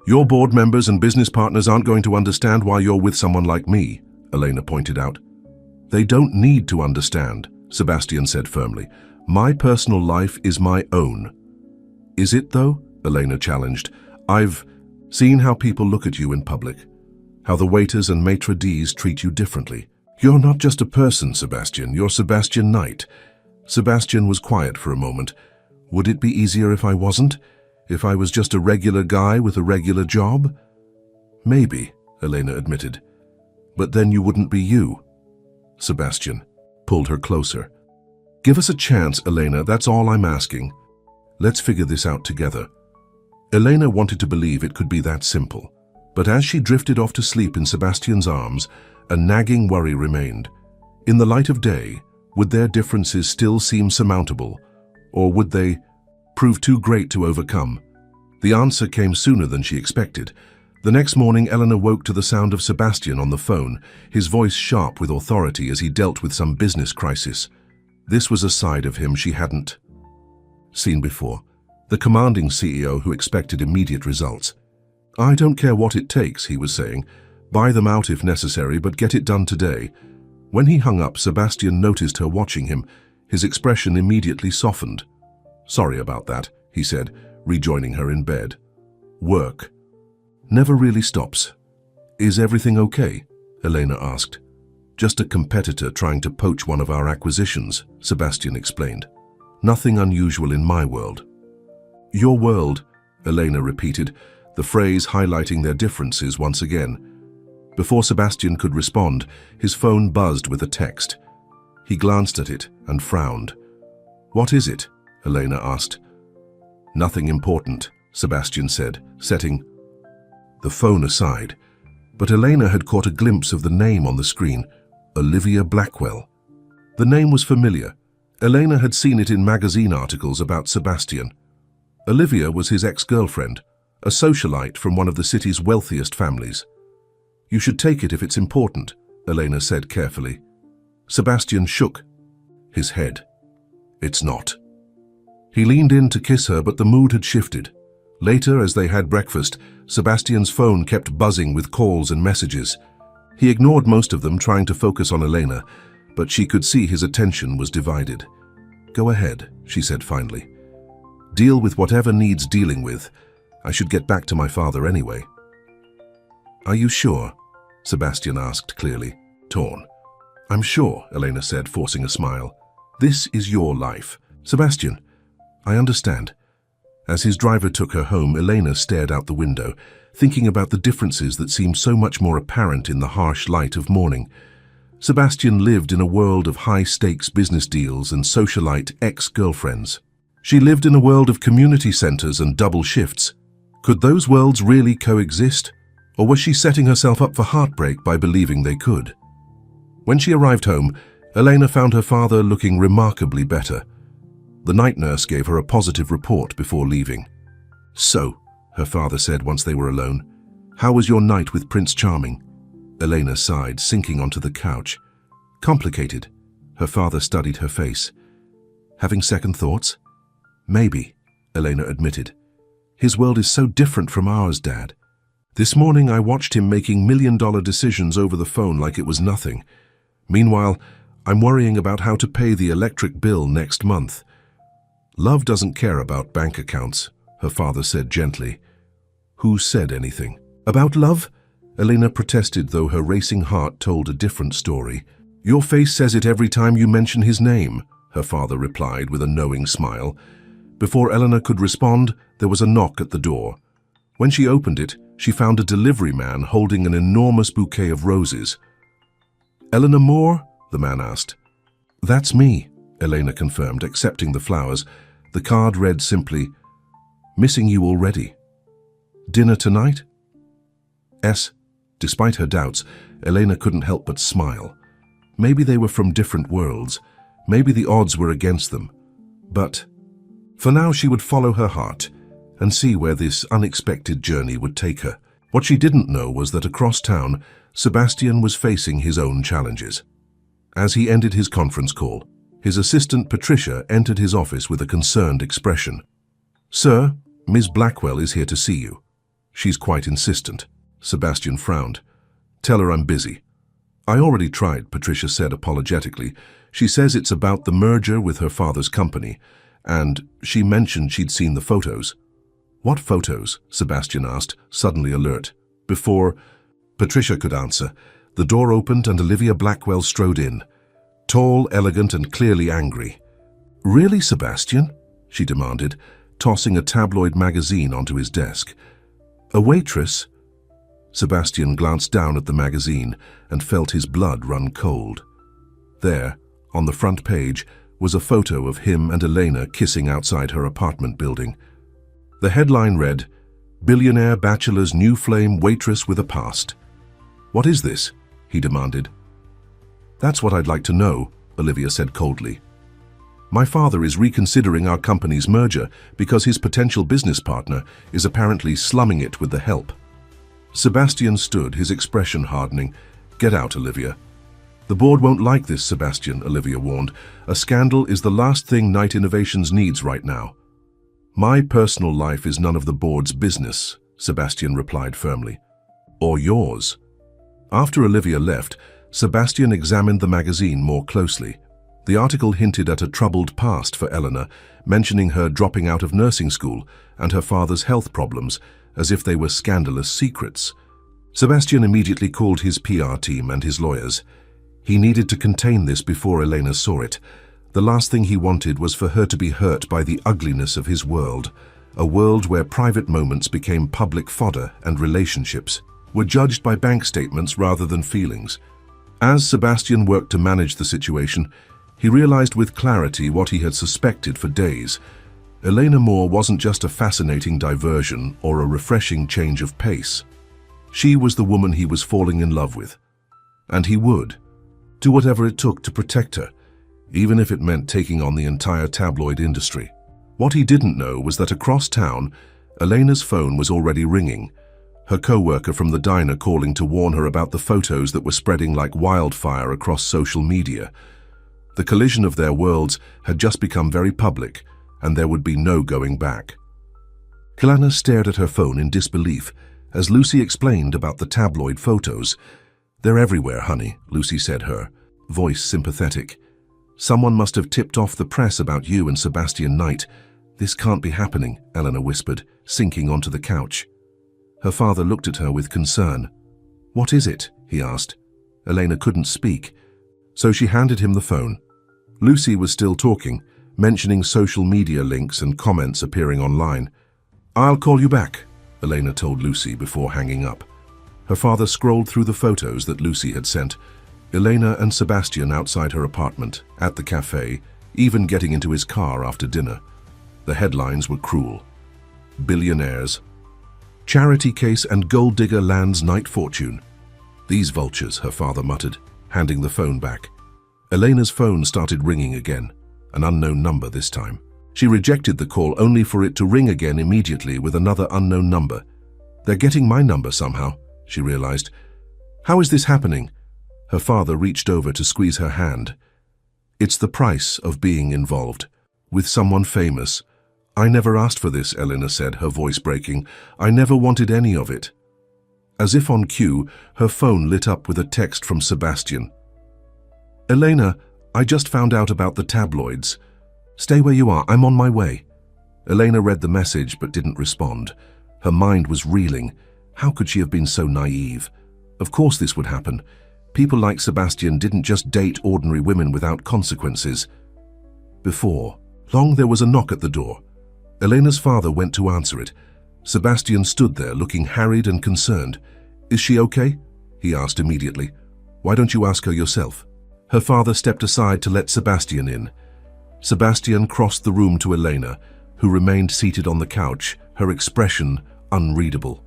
Your board members and business partners aren't going to understand why you're with someone like me," Elena pointed out. "They don't need to understand," Sebastian said firmly. "My personal life is my own." "Is it, though?" Elena challenged. "I've seen how people look at you in public, how the waiters and maitre d's treat you differently. You're not just a person, Sebastian. You're Sebastian Knight." Sebastian was quiet for a moment. "Would it be easier if I wasn't? If I was just a regular guy with a regular job?" "Maybe," Elena admitted. "But then you wouldn't be you." Sebastian pulled her closer. Give us a chance, Elena, that's all I'm asking. Let's figure this out together. Elena wanted to believe it could be that simple, but as she drifted off to sleep in Sebastian's arms, a nagging worry remained. In the light of day, would their differences still seem surmountable, or would they prove too great to overcome? The answer came sooner than she expected. The next morning, Eleanor woke to the sound of Sebastian on the phone, his voice sharp with authority as he dealt with some business crisis. This was a side of him she hadn't seen before. The commanding CEO who expected immediate results. "I don't care what it takes," he was saying. "Buy them out if necessary, but get it done today." When he hung up, Sebastian noticed her watching him. His expression immediately softened. "Sorry about that," he said, rejoining her in bed. "Work never really stops." "Is everything okay?" Elena asked. "Just a competitor trying to poach one of our acquisitions," Sebastian explained. "Nothing unusual in my world." "Your world," Elena repeated, the phrase highlighting their differences once again. Before Sebastian could respond, his phone buzzed with a text. He glanced at it and frowned. "What is it?" Elena asked. "Nothing important," Sebastian said, setting the phone aside. But Elena had caught a glimpse of the name on the screen, Olivia Blackwell. The name was familiar. Elena had seen it in magazine articles about Sebastian. Olivia was his ex-girlfriend, a socialite from one of the city's wealthiest families. "You should take it if it's important," Elena said carefully. Sebastian shook his head. "It's not." He leaned in to kiss her, but the mood had shifted. Later, as they had breakfast, Sebastian's phone kept buzzing with calls and messages. He ignored most of them, trying to focus on Elena, but she could see his attention was divided. "Go ahead," she said finally. "Deal with whatever needs dealing with. I should get back to my father anyway." "Are you sure?" Sebastian asked clearly, torn. "I'm sure," Elena said, forcing a smile. "This is your life." "Sebastian, I understand." As his driver took her home, Elena stared out the window, thinking about the differences that seemed so much more apparent in the harsh light of morning. Sebastian lived in a world of high-stakes business deals and socialite ex-girlfriends. She lived in a world of community centers and double shifts. Could those worlds really coexist? Or was she setting herself up for heartbreak by believing they could? When she arrived home, Elena found her father looking remarkably better. The night nurse gave her a positive report before leaving. "So," her father said once they were alone, "how was your night with Prince Charming?" Elena sighed, sinking onto the couch. "Complicated." Her father studied her face. "Having second thoughts?" "Maybe," Elena admitted. "His world is so different from ours, Dad. This morning I watched him making million-dollar decisions over the phone like it was nothing. Meanwhile, I'm worrying about how to pay the electric bill next month." "Love doesn't care about bank accounts," her father said gently. "Who said anything?" "About love?" Elena protested, though her racing heart told a different story. "Your face says it every time you mention his name," her father replied with a knowing smile. Before Eleanor could respond, there was a knock at the door. When she opened it, she found a delivery man holding an enormous bouquet of roses. "Eleanor Moore?" the man asked. "That's me," Elena confirmed, accepting the flowers. The card read simply, "Missing you already. Dinner tonight?" Despite her doubts, Elena couldn't help but smile. Maybe they were from different worlds. Maybe the odds were against them. But for now, she would follow her heart and see where this unexpected journey would take her. What she didn't know was that across town, Sebastian was facing his own challenges. As he ended his conference call, his assistant Patricia entered his office with a concerned expression. "Sir, Ms. Blackwell is here to see you. She's quite insistent." Sebastian frowned. "Tell her I'm busy." "I already tried," Patricia said apologetically. "She says it's about the merger with her father's company, and she mentioned she'd seen the photos." "What photos?" Sebastian asked, suddenly alert. Before Patricia could answer, the door opened and Olivia Blackwell strode in, tall, elegant, and clearly angry. "Really, Sebastian?" she demanded, tossing a tabloid magazine onto his desk. "A waitress?" Sebastian glanced down at the magazine and felt his blood run cold. There, on the front page, was a photo of him and Elena kissing outside her apartment building. The headline read, "Billionaire bachelor's new flame waitress with a past." "What is this?" he demanded. "That's what I'd like to know," Olivia said coldly. "My father is reconsidering our company's merger because his potential business partner is apparently slumming it with the help." Sebastian stood, his expression hardening. "Get out, Olivia." "The board won't like this, Sebastian," Olivia warned. "A scandal is the last thing Knight Innovations needs right now." "My personal life is none of the board's business," Sebastian replied firmly. "Or yours." After Olivia left, Sebastian examined the magazine more closely. The article hinted at a troubled past for Eleanor, mentioning her dropping out of nursing school and her father's health problems, as if they were scandalous secrets. Sebastian immediately called his PR team and his lawyers. He needed to contain this before Elena saw it. The last thing he wanted was for her to be hurt by the ugliness of his world, a world where private moments became public fodder and relationships were judged by bank statements rather than feelings. As Sebastian worked to manage the situation, he realized with clarity what he had suspected for days. Elena Moore wasn't just a fascinating diversion or a refreshing change of pace. She was the woman he was falling in love with. And he would do whatever it took to protect her, even if it meant taking on the entire tabloid industry. What he didn't know was that across town, Elena's phone was already ringing, her co-worker from the diner calling to warn her about the photos that were spreading like wildfire across social media. The collision of their worlds had just become very public, and there would be no going back. Kalana stared at her phone in disbelief as Lucy explained about the tabloid photos. "They're everywhere, honey," Lucy said, her voice sympathetic. "Someone must have tipped off the press about you and Sebastian Knight. This can't be happening," Eleanor whispered, sinking onto the couch. Her father looked at her with concern. "What is it?" he asked. Elena couldn't speak, so she handed him the phone. Lucy was still talking, mentioning social media links and comments appearing online. "I'll call you back," Elena told Lucy before hanging up. Her father scrolled through the photos that Lucy had sent. Elena and Sebastian outside her apartment, at the cafe, even getting into his car after dinner. The headlines were cruel. "Billionaires. Charity case and gold digger lands Knight fortune." "These vultures," her father muttered, handing the phone back. Elena's phone started ringing again, an unknown number this time. She rejected the call only for it to ring again immediately with another unknown number. "They're getting my number somehow," she realized. "How is this happening?" Her father reached over to squeeze her hand. "It's the price of being involved with someone famous." "I never asked for this," Elena said, her voice breaking. "I never wanted any of it." As if on cue, her phone lit up with a text from Sebastian. "Elena, I just found out about the tabloids. Stay where you are, I'm on my way." Elena read the message but didn't respond. Her mind was reeling. How could she have been so naive? Of course this would happen. People like Sebastian didn't just date ordinary women without consequences. Before long, there was a knock at the door. Elena's father went to answer it. Sebastian stood there looking harried and concerned. "Is she okay?" he asked immediately. "Why don't you ask her yourself?" Her father stepped aside to let Sebastian in. Sebastian crossed the room to Elena, who remained seated on the couch, her expression unreadable.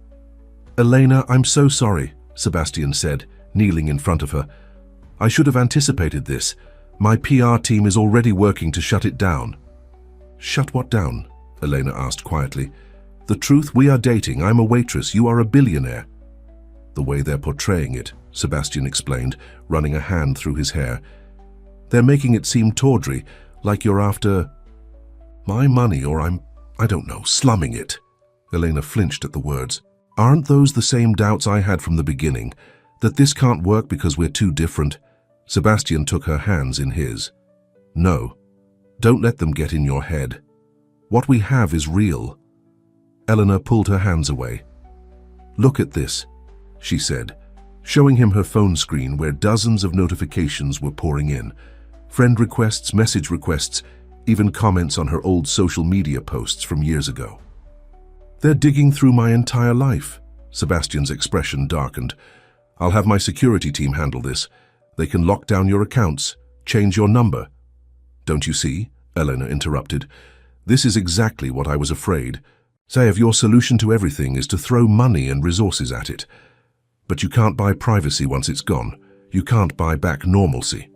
"Elena, I'm so sorry," Sebastian said, kneeling in front of her. "I should have anticipated this. My PR team is already working to shut it down." "Shut what down?" Elena asked quietly. "The truth, we are dating. I'm a waitress. You are a billionaire." "The way they're portraying it," Sebastian explained, running a hand through his hair. "They're making it seem tawdry, like you're after my money or I don't know, slumming it." Elena flinched at the words. "Aren't those the same doubts I had from the beginning, that this can't work because we're too different?" Sebastian took her hands in his. "No, don't let them get in your head. What we have is real." Eleanor pulled her hands away. "Look at this," she said, showing him her phone screen where dozens of notifications were pouring in. Friend requests, message requests, even comments on her old social media posts from years ago. "They're digging through my entire life." Sebastian's expression darkened. "I'll have my security team handle this. They can lock down your accounts, change your number." Don't you see? Elena interrupted. This is exactly what I was afraid. Say if your solution to everything is to throw money and resources at it. But you can't buy privacy once it's gone. You can't buy back normalcy.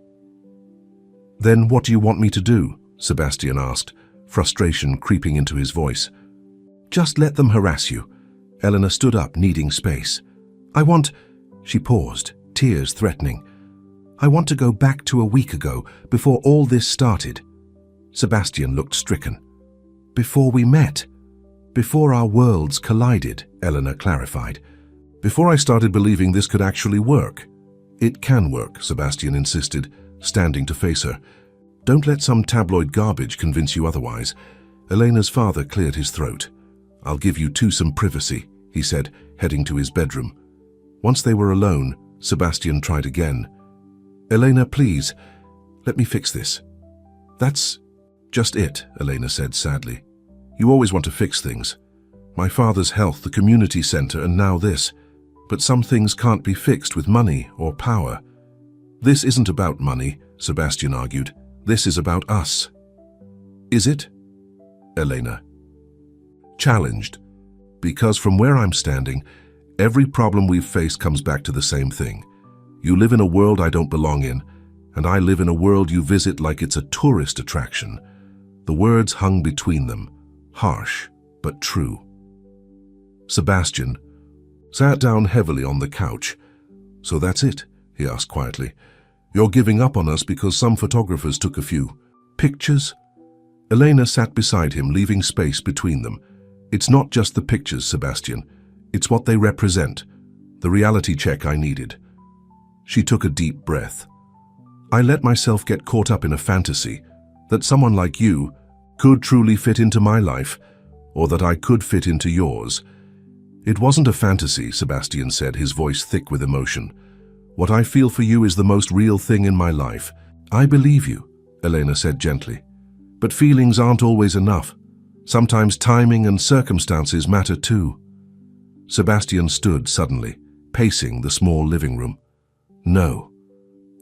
Then what do you want me to do? Sebastian asked, frustration creeping into his voice. Just let them harass you. Elena stood up, needing space. She paused, tears threatening. I want to go back to a week ago, before all this started. Sebastian looked stricken. Before we met. Before our worlds collided, Elena clarified. Before I started believing this could actually work. It can work, Sebastian insisted, standing to face her. Don't let some tabloid garbage convince you otherwise. Elena's father cleared his throat. I'll give you two some privacy, he said, heading to his bedroom. Once they were alone, Sebastian tried again. Elena, please, let me fix this. That's just it, Elena said sadly. You always want to fix things. My father's health, the community center, and now this. But some things can't be fixed with money or power. This isn't about money, Sebastian argued. This is about us. Is it? Elena challenged. Because from where I'm standing, every problem we've faced comes back to the same thing. You live in a world I don't belong in, and I live in a world you visit like it's a tourist attraction. The words hung between them, harsh but true. Sebastian sat down heavily on the couch. So that's it, he asked quietly. You're giving up on us because some photographers took a few pictures? Elena sat beside him, leaving space between them. It's not just the pictures, Sebastian. It's what they represent. The reality check I needed. She took a deep breath. I let myself get caught up in a fantasy that someone like you could truly fit into my life, or that I could fit into yours. It wasn't a fantasy, Sebastian said, his voice thick with emotion. What I feel for you is the most real thing in my life. I believe you, Elena said gently. But feelings aren't always enough. Sometimes timing and circumstances matter too. Sebastian stood suddenly, pacing the small living room. No,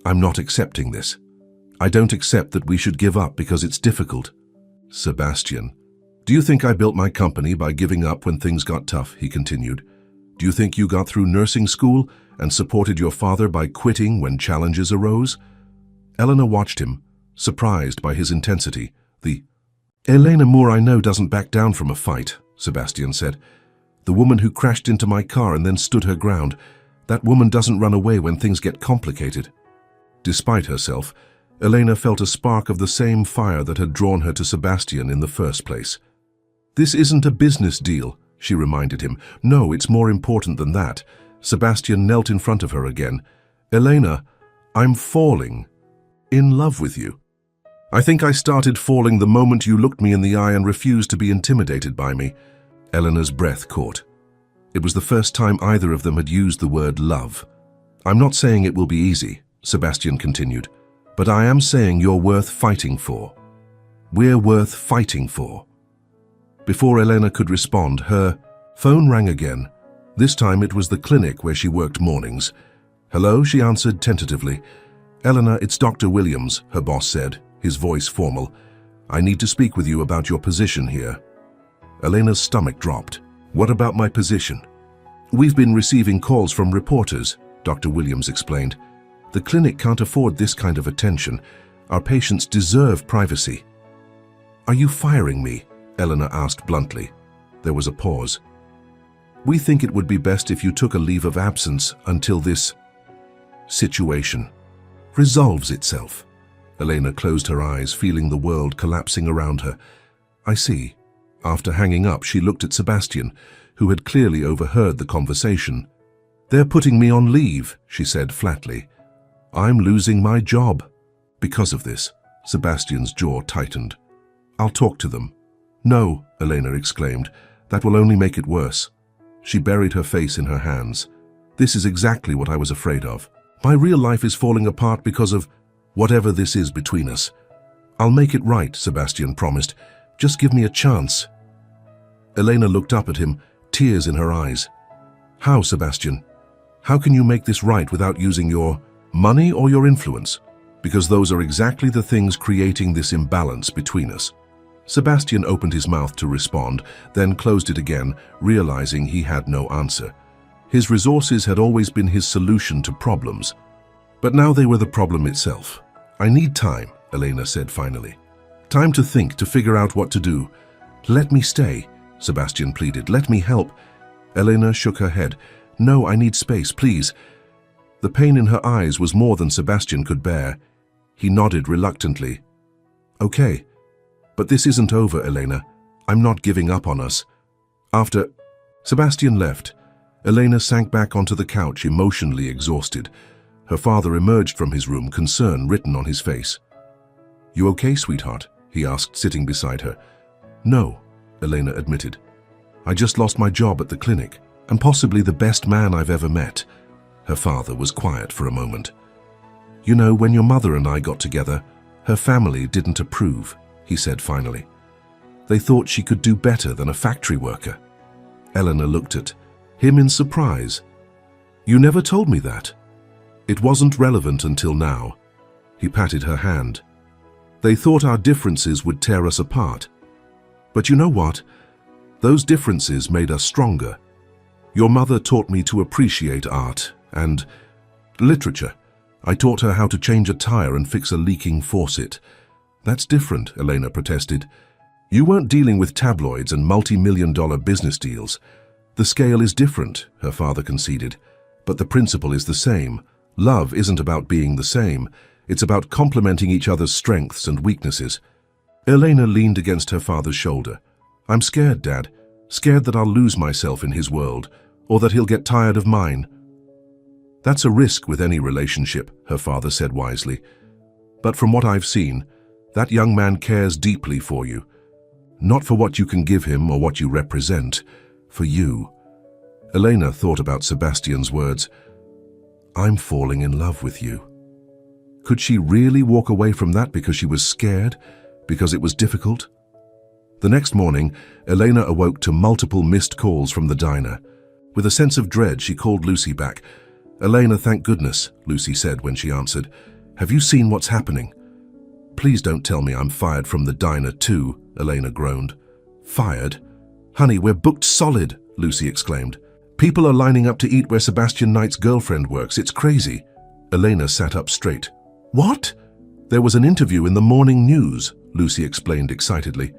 I'm not accepting this. I don't accept that we should give up because it's difficult. Sebastian, do you think I built my company by giving up when things got tough? He continued. Do you think you got through nursing school and supported your father by quitting when challenges arose? Elena watched him, surprised by his intensity. The Elena Moore I know doesn't back down from a fight, Sebastian said. The woman who crashed into my car and then stood her ground. That woman doesn't run away when things get complicated. Despite herself, Elena felt a spark of the same fire that had drawn her to Sebastian in the first place. This isn't a business deal, she reminded him. No, it's more important than that. Sebastian knelt in front of her again. Elena, I'm falling in love with you. I think I started falling the moment you looked me in the eye and refused to be intimidated by me. Elena's breath caught. It was the first time either of them had used the word love. I'm not saying it will be easy, Sebastian continued, but I am saying you're worth fighting for. We're worth fighting for. Before Elena could respond, her phone rang again. This time it was the clinic where she worked mornings. Hello, she answered tentatively. Elena, it's Dr. Williams, her boss said, his voice formal. I need to speak with you about your position here. Elena's stomach dropped. What about my position? We've been receiving calls from reporters, Dr. Williams explained. The clinic can't afford this kind of attention. Our patients deserve privacy. Are you firing me? Elena asked bluntly. There was a pause. We think it would be best if you took a leave of absence until this situation resolves itself. Elena closed her eyes, feeling the world collapsing around her. I see. After hanging up, she looked at Sebastian, who had clearly overheard the conversation. They're putting me on leave, she said flatly. I'm losing my job. Because of this, Sebastian's jaw tightened. I'll talk to them. No, Elena exclaimed. That will only make it worse. She buried her face in her hands. This is exactly what I was afraid of. My real life is falling apart because of whatever this is between us. I'll make it right, Sebastian promised. Just give me a chance. Elena looked up at him, tears in her eyes. How, Sebastian? How can you make this right without using your money or your influence? because those are exactly the things creating this imbalance between us." Sebastian opened his mouth to respond, then closed it again, realizing he had no answer. His resources had always been his solution to problems, but now they were the problem itself. "I need time," Elena said finally. "Time to think, to figure out what to do." "Let me stay," Sebastian pleaded. "Let me help." Elena shook her head. "No, I need space, please." The pain in her eyes was more than Sebastian could bear. He nodded reluctantly. "Okay, but this isn't over, Elena. I'm not giving up on us." After Sebastian left, Elena sank back onto the couch, emotionally exhausted. Her father emerged from his room, concern written on his face. "You okay, sweetheart?" he asked, sitting beside her. "No," Elena admitted. "I just lost my job at the clinic, and possibly the best man I've ever met." Her father was quiet for a moment. "You know, when your mother and I got together, her family didn't approve," he said finally. "They thought she could do better than a factory worker." Elena looked at him in surprise. "You never told me that." "It wasn't relevant until now." He patted her hand. "They thought our differences would tear us apart. But you know what? Those differences made us stronger. Your mother taught me to appreciate art and literature. I taught her how to change a tire and fix a leaking faucet." "That's different," Elena protested. "You weren't dealing with tabloids and multi-million-dollar business deals. The scale is different," her father conceded. "But the principle is the same. Love isn't about being the same. It's about complementing each other's strengths and weaknesses." Elena leaned against her father's shoulder. "I'm scared, Dad. Scared that I'll lose myself in his world, or that he'll get tired of mine." "That's a risk with any relationship," her father said wisely. "But from what I've seen, that young man cares deeply for you. Not for what you can give him or what you represent, for you." Elena thought about Sebastian's words. "I'm falling in love with you." Could she really walk away from that because she was scared, because it was difficult? The next morning, Elena awoke to multiple missed calls from the diner. With a sense of dread, she called Lucy back. "Elena, thank goodness," Lucy said when she answered. "Have you seen what's happening?" "Please don't tell me I'm fired from the diner too," Elena groaned. "Fired? Honey, we're booked solid," Lucy exclaimed. "People are lining up to eat where Sebastian Knight's girlfriend works. It's crazy." Elena sat up straight. "What?" "There was an interview in the morning news," Lucy explained excitedly.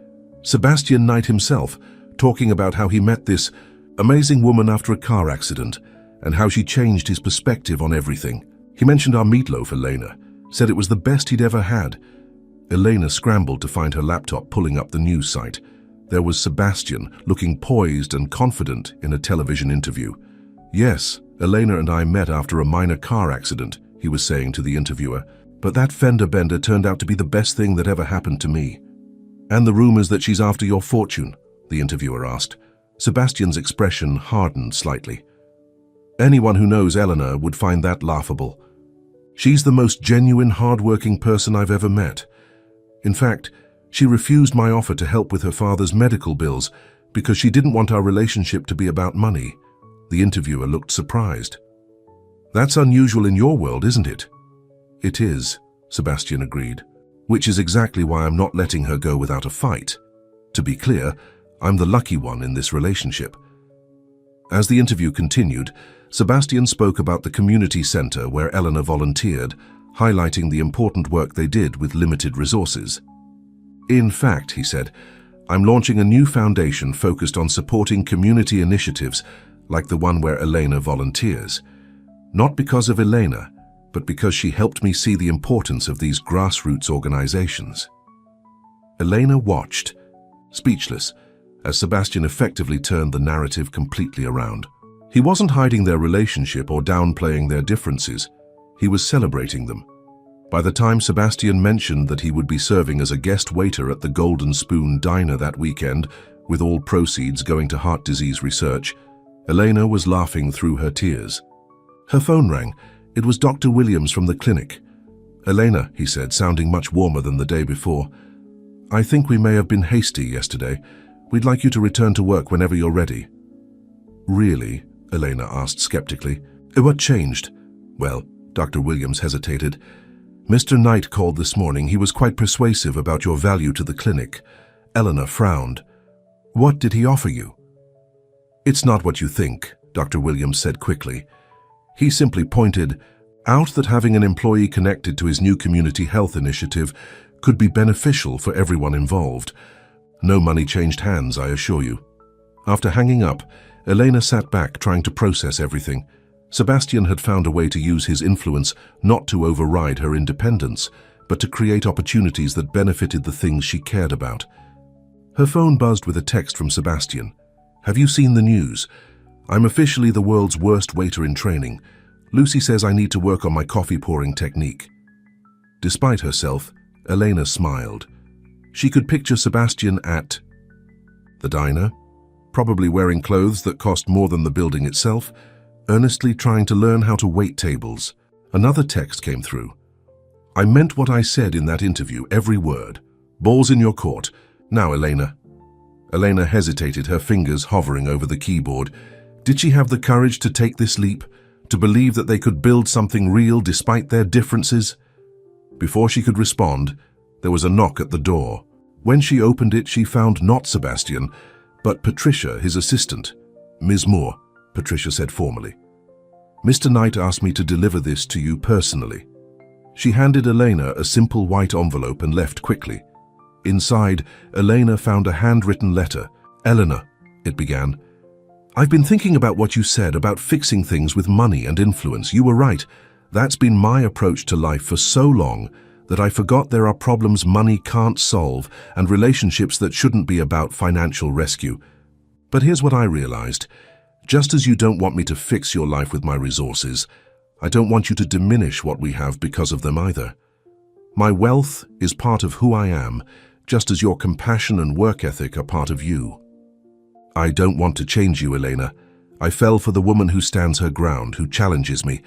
"Sebastian Knight himself, talking about how he met this amazing woman after a car accident, and how she changed his perspective on everything. He mentioned our meatloaf, Elena, said it was the best he'd ever had." Elena scrambled to find her laptop, pulling up the news site. There was Sebastian, looking poised and confident in a television interview. "Yes, Elena and I met after a minor car accident," he was saying to the interviewer. "But that fender bender turned out to be the best thing that ever happened to me." "And the rumors that she's after your fortune?" the interviewer asked. Sebastian's expression hardened slightly. "Anyone who knows Eleanor would find that laughable. She's the most genuine, hard-working person I've ever met. In fact, she refused my offer to help with her father's medical bills because she didn't want our relationship to be about money." The interviewer looked surprised. "That's unusual in your world, isn't it?" "It is," Sebastian agreed, "which is exactly why I'm not letting her go without a fight. To be clear, I'm the lucky one in this relationship." As the interview continued, Sebastian spoke about the community center where Eleanor volunteered, highlighting the important work they did with limited resources. "In fact," he said, "I'm launching a new foundation focused on supporting community initiatives like the one where Elena volunteers. Not because of Elena, but because she helped me see the importance of these grassroots organizations." Elena watched, speechless, as Sebastian effectively turned the narrative completely around. He wasn't hiding their relationship or downplaying their differences. He was celebrating them. By the time Sebastian mentioned that he would be serving as a guest waiter at the Golden Spoon Diner that weekend, with all proceeds going to heart disease research, Elena was laughing through her tears. Her phone rang. It was Dr. Williams from the clinic. "Elena," he said, sounding much warmer than the day before, "I think we may have been hasty yesterday. We'd like you to return to work whenever you're ready." "Really?" Elena asked skeptically. "What changed?" "Well," Dr. Williams hesitated, Mr. Knight called this morning. He was quite persuasive about your value to the clinic. Eleanor frowned. What did he offer you? It's not what you think, Dr. Williams said quickly. He simply pointed out that having an employee connected to his new community health initiative could be beneficial for everyone involved. No money changed hands, I assure you. After hanging up, Elena sat back trying to process everything. Sebastian had found a way to use his influence not to override her independence, but to create opportunities that benefited the things she cared about. Her phone buzzed with a text from Sebastian. Have you seen the news? I'm officially the world's worst waiter in training. Lucy says I need to work on my coffee pouring technique. Despite herself, Elena smiled. She could picture Sebastian at the diner, probably wearing clothes that cost more than the building itself, earnestly trying to learn how to wait tables. Another text came through. I meant what I said in that interview, every word. Ball's in your court. Now, Elena. Elena hesitated, her fingers hovering over the keyboard. Did she have the courage to take this leap, to believe that they could build something real despite their differences? Before she could respond, there was a knock at the door. When she opened it, she found not Sebastian, but Patricia, his assistant. Ms. Moore, Patricia said formally. Mr. Knight asked me to deliver this to you personally. She handed Elena a simple white envelope and left quickly. Inside, Elena found a handwritten letter. Eleanor, it began. I've been thinking about what you said about fixing things with money and influence. You were right. That's been my approach to life for so long that I forgot there are problems money can't solve and relationships that shouldn't be about financial rescue. But here's what I realized. Just as you don't want me to fix your life with my resources, I don't want you to diminish what we have because of them either. My wealth is part of who I am, just as your compassion and work ethic are part of you. I don't want to change you, Elena. I fell for the woman who stands her ground, who challenges me,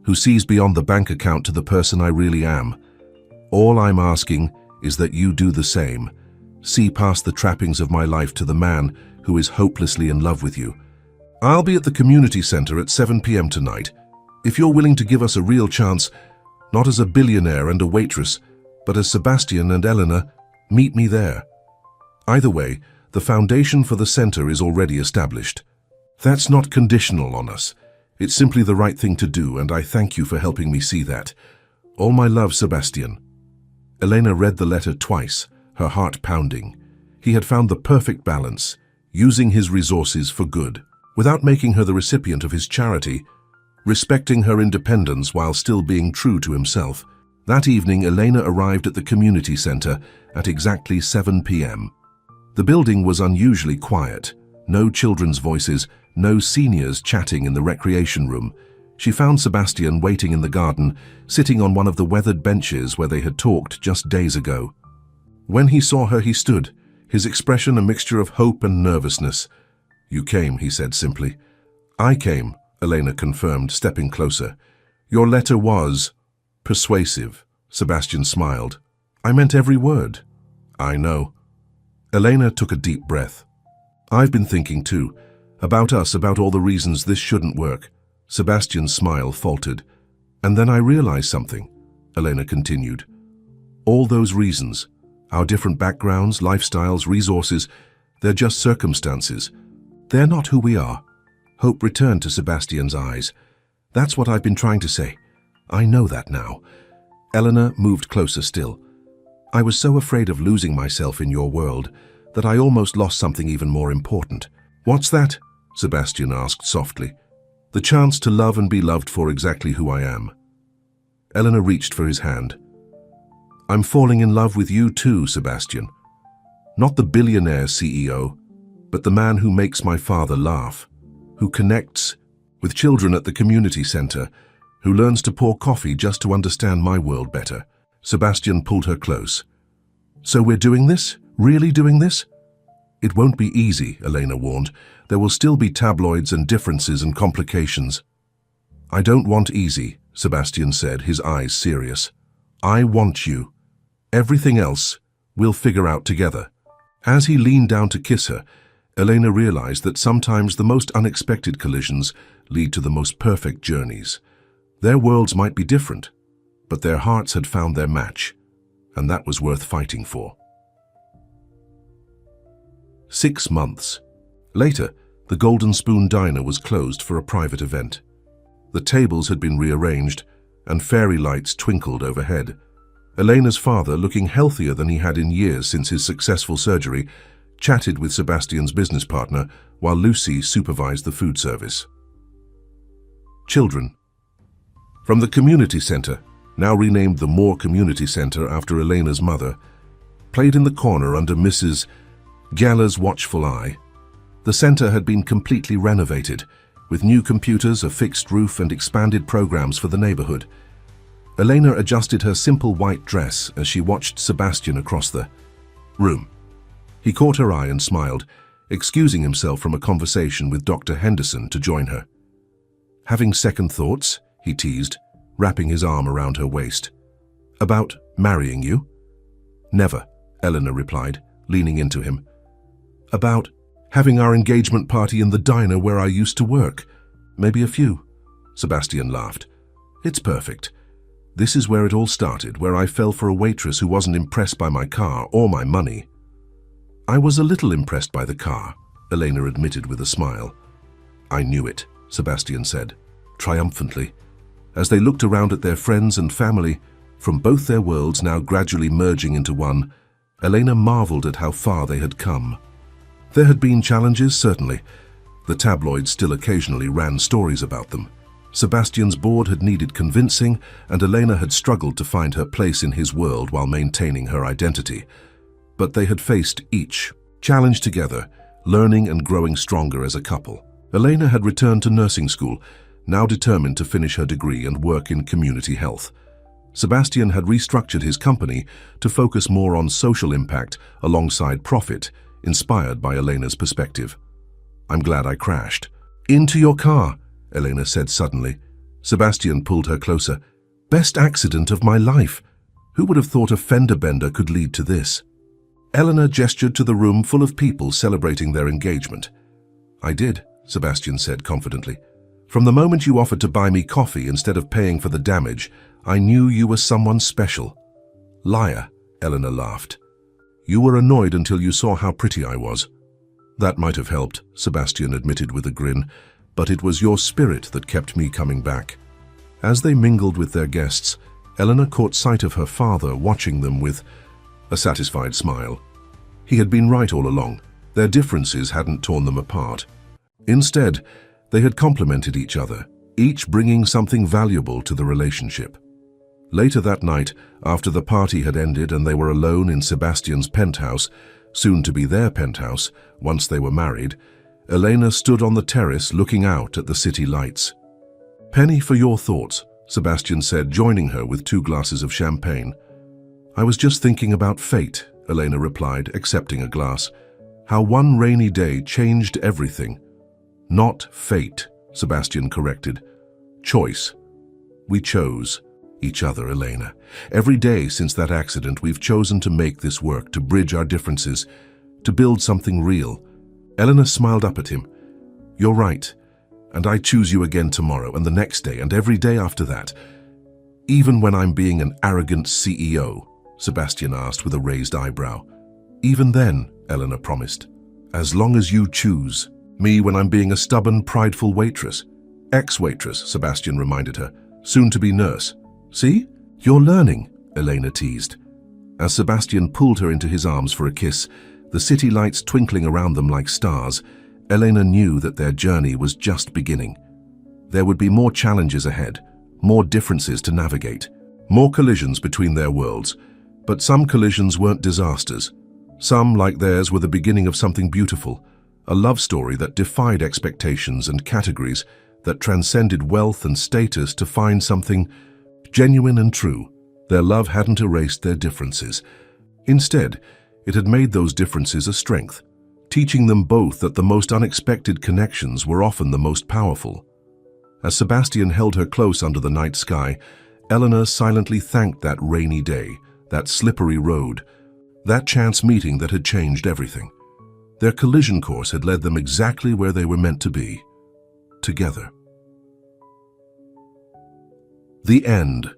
who sees beyond the bank account to the person I really am. All I'm asking is that you do the same. See past the trappings of my life to the man who is hopelessly in love with you. I'll be at the community center at 7 p.m. tonight. If you're willing to give us a real chance, not as a billionaire and a waitress, but as Sebastian and Eleanor, meet me there. Either way, the foundation for the center is already established. That's not conditional on us. It's simply the right thing to do, and I thank you for helping me see that. All my love, Sebastian. Elena read the letter twice, her heart pounding. He had found the perfect balance, using his resources for good, without making her the recipient of his charity, respecting her independence while still being true to himself. That evening, Elena arrived at the community center at exactly 7 p.m. The building was unusually quiet. No children's voices, no seniors chatting in the recreation room. She found Sebastian waiting in the garden, sitting on one of the weathered benches where they had talked just days ago. When he saw her, he stood, his expression a mixture of hope and nervousness. You came, he said simply. I came, Elena confirmed, stepping closer. Your letter was persuasive, Sebastian smiled. I meant every word. I know. Elena took a deep breath. I've been thinking too, about us, about all the reasons this shouldn't work. Sebastian's smile faltered. And then I realized something, Elena continued. All those reasons, our different backgrounds, lifestyles, resources, they're just circumstances. They're not who we are. Hope returned to Sebastian's eyes. That's what I've been trying to say. I know that now. Eleanor moved closer still. I was so afraid of losing myself in your world that I almost lost something even more important. What's that? Sebastian asked softly. The chance to love and be loved for exactly who I am. Eleanor reached for his hand. I'm falling in love with you too, Sebastian. Not the billionaire CEO, but the man who makes my father laugh, who connects with children at the community center, who learns to pour coffee just to understand my world better. Sebastian pulled her close. So we're doing this? Really doing this? It won't be easy, Elena warned. There will still be tabloids and differences and complications. I don't want easy, Sebastian said, his eyes serious. I want you. Everything else we'll figure out together. As he leaned down to kiss her, Elena realized that sometimes the most unexpected collisions lead to the most perfect journeys. Their worlds might be different, but their hearts had found their match, and that was worth fighting for. 6 months. Later, the Golden Spoon Diner was closed for a private event. The tables had been rearranged, and fairy lights twinkled overhead. Elena's father, looking healthier than he had in years since his successful surgery, chatted with Sebastian's business partner while Lucy supervised the food service. Children. From the community center, now renamed the Moore Community Center after Elena's mother, played in the corner under Mrs. Geller's watchful eye. The center had been completely renovated, with new computers, a fixed roof, and expanded programs for the neighborhood. Elena adjusted her simple white dress as she watched Sebastian across the room. He caught her eye and smiled, excusing himself from a conversation with Dr. Henderson to join her. "Having second thoughts?" he teased, wrapping his arm around her waist. "About marrying you?" "Never," Eleanor replied, leaning into him. "About having our engagement party in the diner where I used to work. Maybe a few." Sebastian laughed. "It's perfect. This is where it all started, where I fell for a waitress who wasn't impressed by my car or my money." "I was a little impressed by the car," Elena admitted with a smile. "I knew it," Sebastian said, triumphantly. As they looked around at their friends and family, from both their worlds now gradually merging into one, Elena marveled at how far they had come. There had been challenges, certainly. The tabloids still occasionally ran stories about them. Sebastian's board had needed convincing, and Elena had struggled to find her place in his world while maintaining her identity. But they had faced each challenge together, learning and growing stronger as a couple. Elena had returned to nursing school, now determined to finish her degree and work in community health. Sebastian had restructured his company to focus more on social impact alongside profit, inspired by Elena's perspective. "I'm glad I crashed." "Into your car," Elena said suddenly. Sebastian pulled her closer. "Best accident of my life. Who would have thought a fender bender could lead to this?" Eleanor gestured to the room full of people celebrating their engagement. "I did," Sebastian said confidently. "From the moment you offered to buy me coffee instead of paying for the damage, I knew you were someone special." "Liar," Eleanor laughed. "You were annoyed until you saw how pretty I was." "That might have helped," Sebastian admitted with a grin, "but it was your spirit that kept me coming back." As they mingled with their guests, Eleanor caught sight of her father watching them with a satisfied smile. He had been right all along. Their differences hadn't torn them apart. Instead, they had complemented each other, each bringing something valuable to the relationship. Later that night, after the party had ended and they were alone in Sebastian's penthouse, soon to be their penthouse once they were married, Elena stood on the terrace looking out at the city lights. "Penny for your thoughts," Sebastian said, joining her with 2 glasses of champagne. "I was just thinking about fate," Elena replied, accepting a glass. "How one rainy day changed everything." "Not fate," Sebastian corrected. "Choice. We chose each other, Elena. Every day since that accident, we've chosen to make this work, to bridge our differences, to build something real." Eleanor smiled up at him. "You're right, and I choose you again tomorrow, and the next day, and every day after that. Even when I'm being an arrogant CEO?" Sebastian asked with a raised eyebrow. "Even then," Eleanor promised. "As long as you choose me when I'm being a stubborn, prideful waitress." "Ex-waitress," Sebastian reminded her. "Soon-to-be nurse." "See? You're learning," Elena teased. As Sebastian pulled her into his arms for a kiss, the city lights twinkling around them like stars, Elena knew that their journey was just beginning. There would be more challenges ahead, more differences to navigate, more collisions between their worlds. But some collisions weren't disasters. Some, like theirs, were the beginning of something beautiful, a love story that defied expectations and categories, that transcended wealth and status to find something genuine and true. Their love hadn't erased their differences. Instead, it had made those differences a strength, teaching them both that the most unexpected connections were often the most powerful. As Sebastian held her close under the night sky, Eleanor silently thanked that rainy day, that slippery road, that chance meeting that had changed everything. Their collision course had led them exactly where they were meant to be, together. The end.